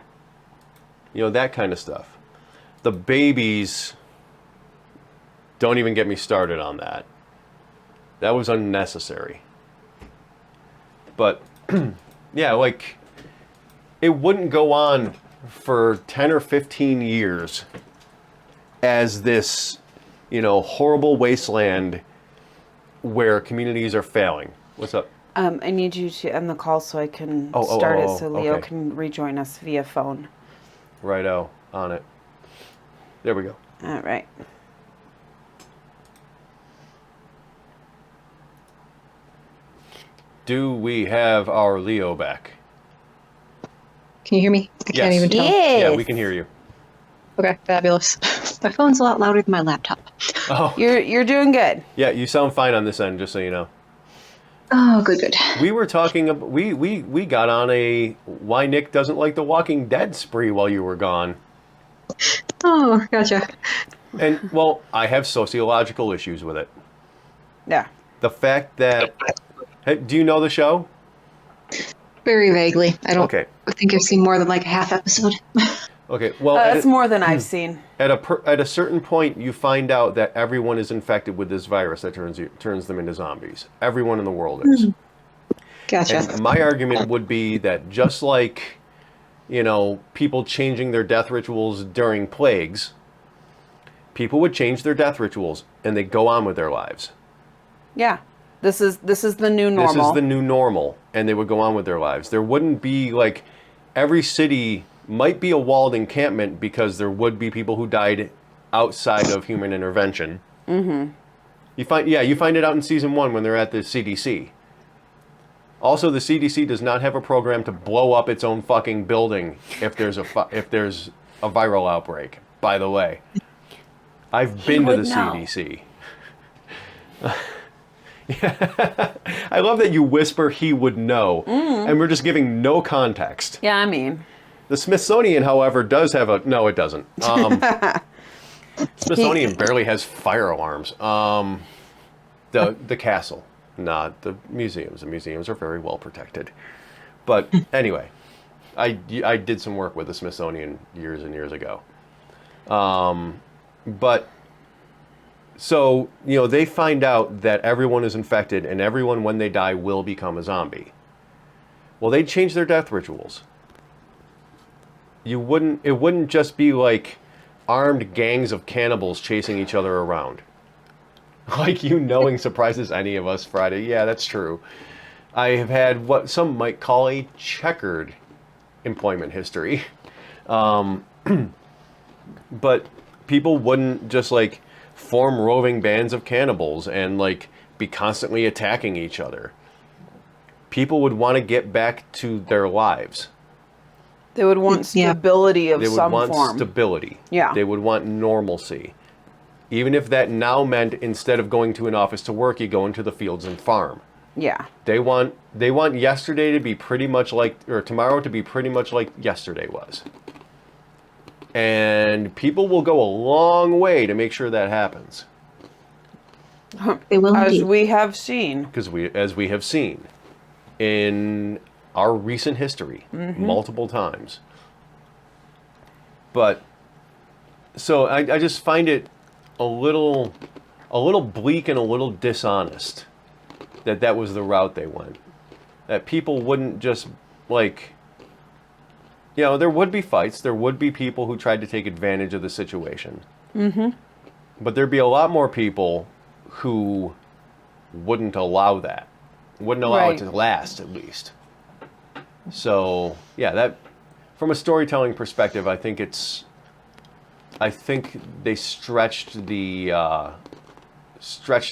You know, that kind of stuff. The babies, don't even get me started on that. That was unnecessary. But, yeah, like, it wouldn't go on for 10 or 15 years as this, you know, horrible wasteland where communities are failing. What's up? I need you to end the call so I can start it so Leo can rejoin us via phone. Righto, on it. There we go. All right. Do we have our Leo back? Can you hear me? I can't even tell. Yeah, we can hear you. Okay, fabulous. My phone's a lot louder than my laptop. Oh. You're doing good. Yeah, you sound fine on this end, just so you know. Oh, good. We were talking about, we got on a why Nick doesn't like The Walking Dead spree while you were gone. Oh, gotcha. And, well, I have sociological issues with it. Yeah. The fact that, hey, do you know the show? Very vaguely. I don't I think I've seen more than like a half episode. Okay, well, That's more than I've seen. At a certain point, you find out that everyone is infected with this virus that turns them into zombies. Everyone in the world is. Gotcha. And my argument would be that just like, you know, people changing their death rituals during plagues, people would change their death rituals and they go on with their lives. Yeah. This is the new normal. This is the new normal, and they would go on with their lives. There wouldn't be like every city might be a walled encampment because there would be people who died outside of human intervention. Mm-hmm. You find it out in season 1 when they're at the CDC. Also, the CDC does not have a program to blow up its own fucking building if there's a viral outbreak. By the way, I've been to the CDC. I love that you whisper he would know, and we're just giving no context. Yeah, I mean. The Smithsonian, however, does have a... No, it doesn't. Smithsonian barely has fire alarms. The castle, not the museums. The museums are very well protected. But anyway, I did some work with the Smithsonian years and years ago. But... So, you know, they find out that everyone is infected and everyone, when they die, will become a zombie. Well, they'd change their death rituals. It wouldn't just be like armed gangs of cannibals chasing each other around. Like you knowing surprises any of us, Friday. Yeah, that's true. I have had what some might call a checkered employment history. But people wouldn't just like form roving bands of cannibals and like be constantly attacking each other. People would want to get back to their lives. They would want stability of They would some want form. stability. Yeah. They would want normalcy. Even if that now meant instead of going to an office to work, you go into the fields and farm. Yeah. They want yesterday to be pretty much like, or tomorrow to be pretty much like yesterday was. And people will go a long way to make sure that happens. They will As indeed. we have seen. As we have seen in our recent history multiple times. But so I just find it a little bleak and a little dishonest that was the route they went. That people wouldn't just like, you know, there would be fights, there would be people who tried to take advantage of the situation. But there'd be a lot more people who wouldn't allow that. Wouldn't allow it to last, at least. So, yeah, that from a storytelling perspective, I think they stretched the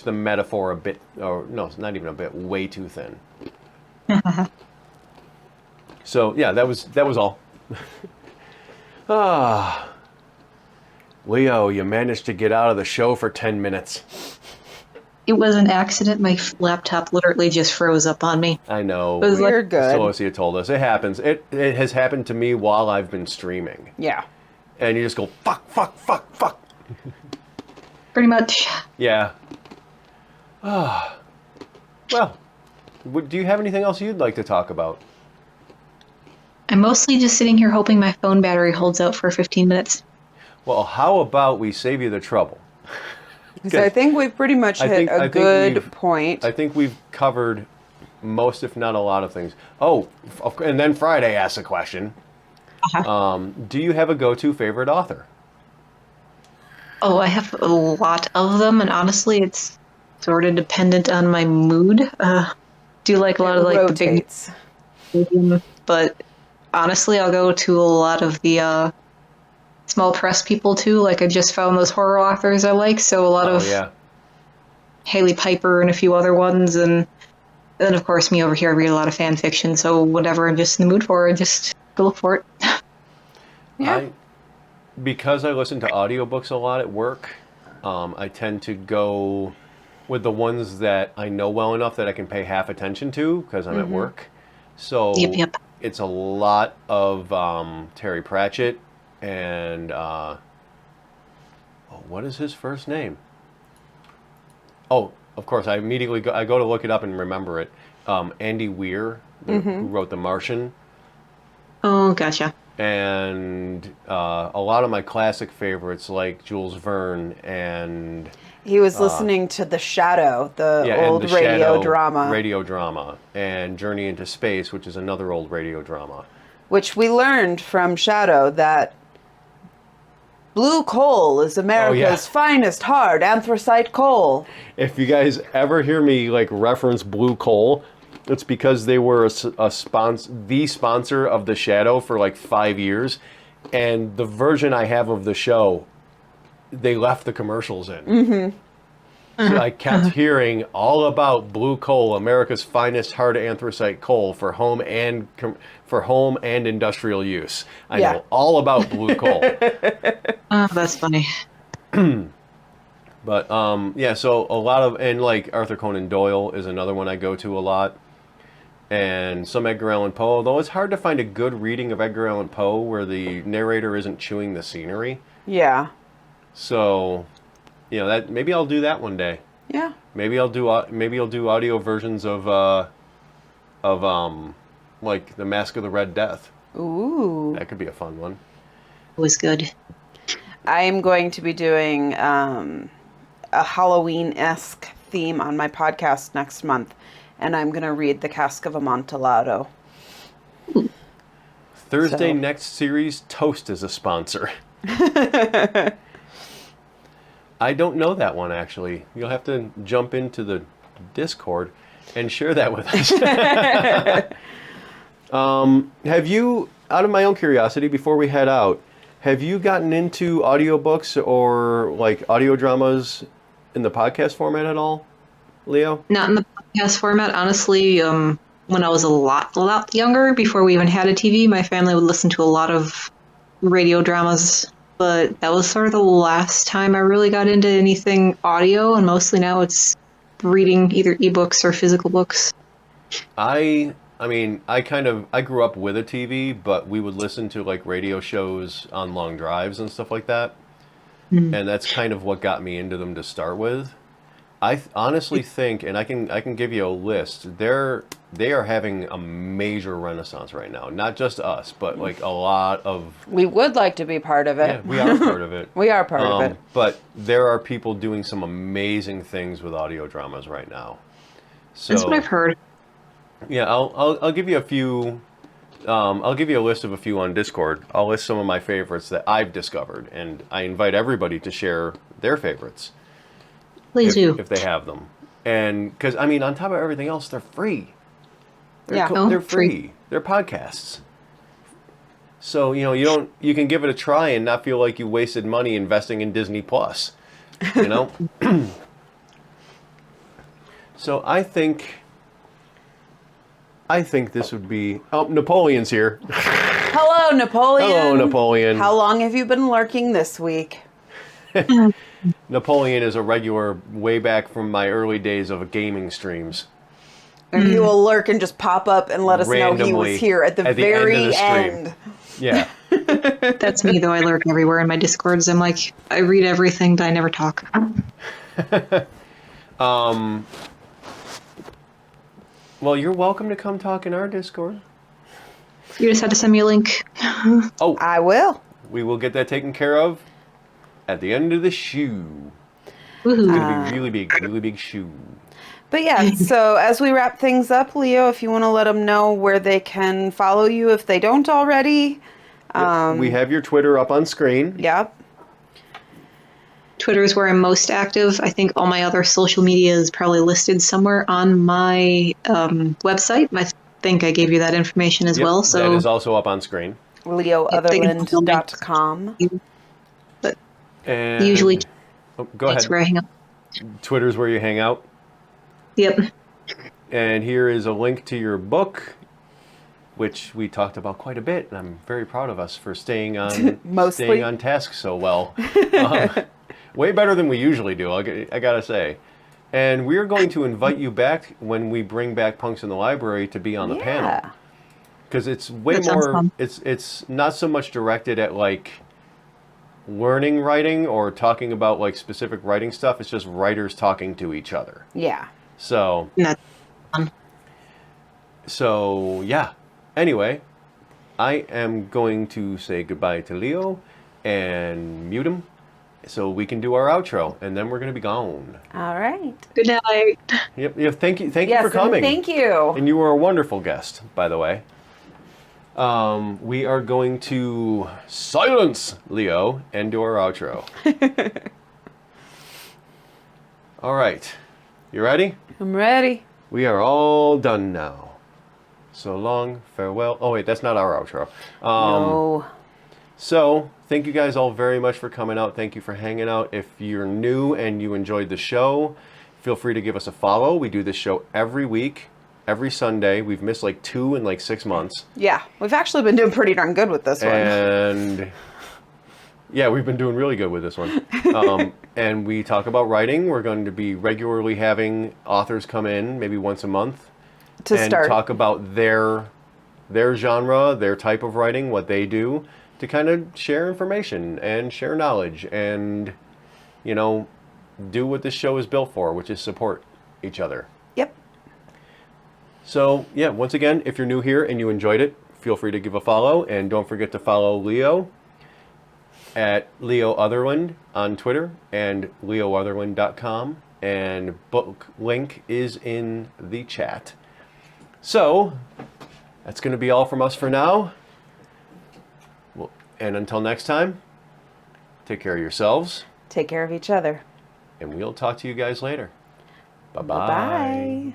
metaphor a bit, or no, not even a bit, way too thin. So, yeah, that was all. Leo, you managed to get out of the show for 10 minutes. It was an accident. My laptop literally just froze up on me. I know. It was You're good. Celosia told us. It happens. It has happened to me while I've been streaming. Yeah. And you just go, fuck, fuck, fuck, fuck. Pretty much. Yeah. Well, do you have anything else you'd like to talk about? I'm mostly just sitting here hoping my phone battery holds out for 15 minutes. Well, how about we save you the trouble? So I think we've pretty much hit a good point. I think we've covered most, if not a lot of things. Oh, and then Friday asks a question. Do you have a go-to favorite author? Oh, I have a lot of them, and honestly, it's sort of dependent on my mood. Do like a lot of like rotates. the big, but honestly, I'll go to a lot of the small press people too. Like I just found those horror authors I like, so a lot of Haley Piper and a few other ones, and then of course me over here, I read a lot of fan fiction. So whatever I'm just in the mood for, I just go look for it. Yeah. Because I listen to audiobooks a lot at work, I tend to go with the ones that I know well enough that I can pay half attention to because I'm at work. So Yep. it's a lot of Terry Pratchett and what is his first name? Oh, of course, I immediately go to look it up and remember it. Andy Weir, who wrote The Martian. Oh, gotcha. And a lot of my classic favorites like Jules Verne and... He was listening to The Shadow, the old and The radio Shadow drama. Radio drama. And Journey into Space, which is another old radio drama. Which we learned from Shadow that blue coal is America's finest hard anthracite coal. If you guys ever hear me like reference blue coal, it's because they were the sponsor of The Shadow for like 5 years, and the version I have of the show, they left the commercials in. So I kept hearing all about blue coal, America's finest hard anthracite coal for home and industrial use. I know all about blue coal. Oh, that's funny. But so a lot of, and like Arthur Conan Doyle is another one I go to a lot. And some Edgar Allan Poe, although it's hard to find a good reading of Edgar Allan Poe where the narrator isn't chewing the scenery. Yeah. So, you know, that maybe I'll do that one day. Yeah. Maybe I'll do audio versions of like The Mask of the Red Death. Ooh. That could be a fun one. It was good. I am going to be doing a Halloween-esque theme on my podcast next month, and I'm going to read The Cask of Amontillado. Thursday next series, Toast is a sponsor. I don't know that one, actually. You'll have to jump into the Discord and share that with us. Have you, out of my own curiosity, before we head out, Have you gotten into audiobooks or like audio dramas in the podcast format at all, Leo? Not in the podcast format, honestly. When I was a lot younger, before we even had a TV, my family would listen to a lot of radio dramas. But that was sort of the last time I really got into anything audio, and mostly now it's reading either ebooks or physical books. I mean, I grew up with a TV, but we would listen to like radio shows on long drives and stuff like that. And that's kind of what got me into them to start with. I honestly think, and I can give you a list. They are having a major renaissance right now. Not just us, but like a lot of. We would like to be part of it. Yeah, we are part of it. We are part of it. But there are people doing some amazing things with audio dramas right now. So, That's what I've heard. Yeah, I'll give you a few. I'll give you a list of a few on Discord. I'll list some of my favorites that I've discovered, and I invite everybody to share their favorites. Please do. If they have them. And because, I mean, on top of everything else, they're free. Yeah. They're free. They're podcasts. So, you can give it a try and not feel like you wasted money investing in Disney Plus. You know? So I think this would be... Oh, Napoleon's here. Hello, Napoleon. Hello, Napoleon. How long have you been lurking this week? Napoleon is a regular way back from my early days of gaming streams. And he will lurk and just pop up and let us know he Randomly was here at the very end of the stream. Yeah. That's me, though. I lurk everywhere in my Discords. I'm like, I read everything, but I never talk. Well, you're welcome to come talk in our Discord. You just had to send me a link. Oh, I will. we will get that taken care of at the end of the shoe. Woohoo. It's going to be really big shoe. But yeah, so as we wrap things up, Leo, if you want to let them know where they can follow you if they don't already. Yep, we have your Twitter up on screen. Yep. Twitter is where I'm most active. I think all my other social media is probably listed somewhere on my website. I think I gave you that information as Yep, well. So that is also up on screen. LeoOtherland.com. But And usually go that's ahead. where I hang out. Twitter's where you hang out. Yep. And here is a link to your book, which we talked about quite a bit, and I'm very proud of us for staying on Mostly. staying on task so well. Way better than we usually do, I gotta say. And we're going to invite you back when we bring back Punks in the Library to be on the panel. Because it's way That sounds more, fun. it's not so much directed at like learning writing or talking about like specific writing stuff. It's just writers talking to each other. Yeah. So, That's fun. yeah. Anyway, I am going to say goodbye to Leo and mute him so we can do our outro, and then we're going to be gone. All right. Good night. Yep. Thank you Yes, for coming. and thank you. And you were a wonderful guest, by the way. We are going to silence Leo and do our outro. All right. You ready? I'm ready. We are all done now. So long, farewell. Oh, wait, that's not our outro. No. So, thank you guys all very much for coming out. Thank you for hanging out. If you're new and you enjoyed the show, feel free to give us a follow. We do this show every week, every Sunday. We've missed like 2 in like 6 months. Yeah, we've actually been doing pretty darn good with this one. And yeah, we've been doing really good with this one. And we talk about writing. We're going to be regularly having authors come in, maybe once a month, to and start. talk about their genre, their type of writing, what they do, to kind of share information and share knowledge and, do what this show is built for, which is support each other. Yep. So, yeah, once again, if you're new here and you enjoyed it, feel free to give a follow. And don't forget to follow Leo at Leo Otherland on Twitter and leootherland.com. And book link is in the chat. So, that's going to be all from us for now. Well, and until next time, take care of yourselves. Take care of each other. And we'll talk to you guys later. Bye-bye. Bye-bye.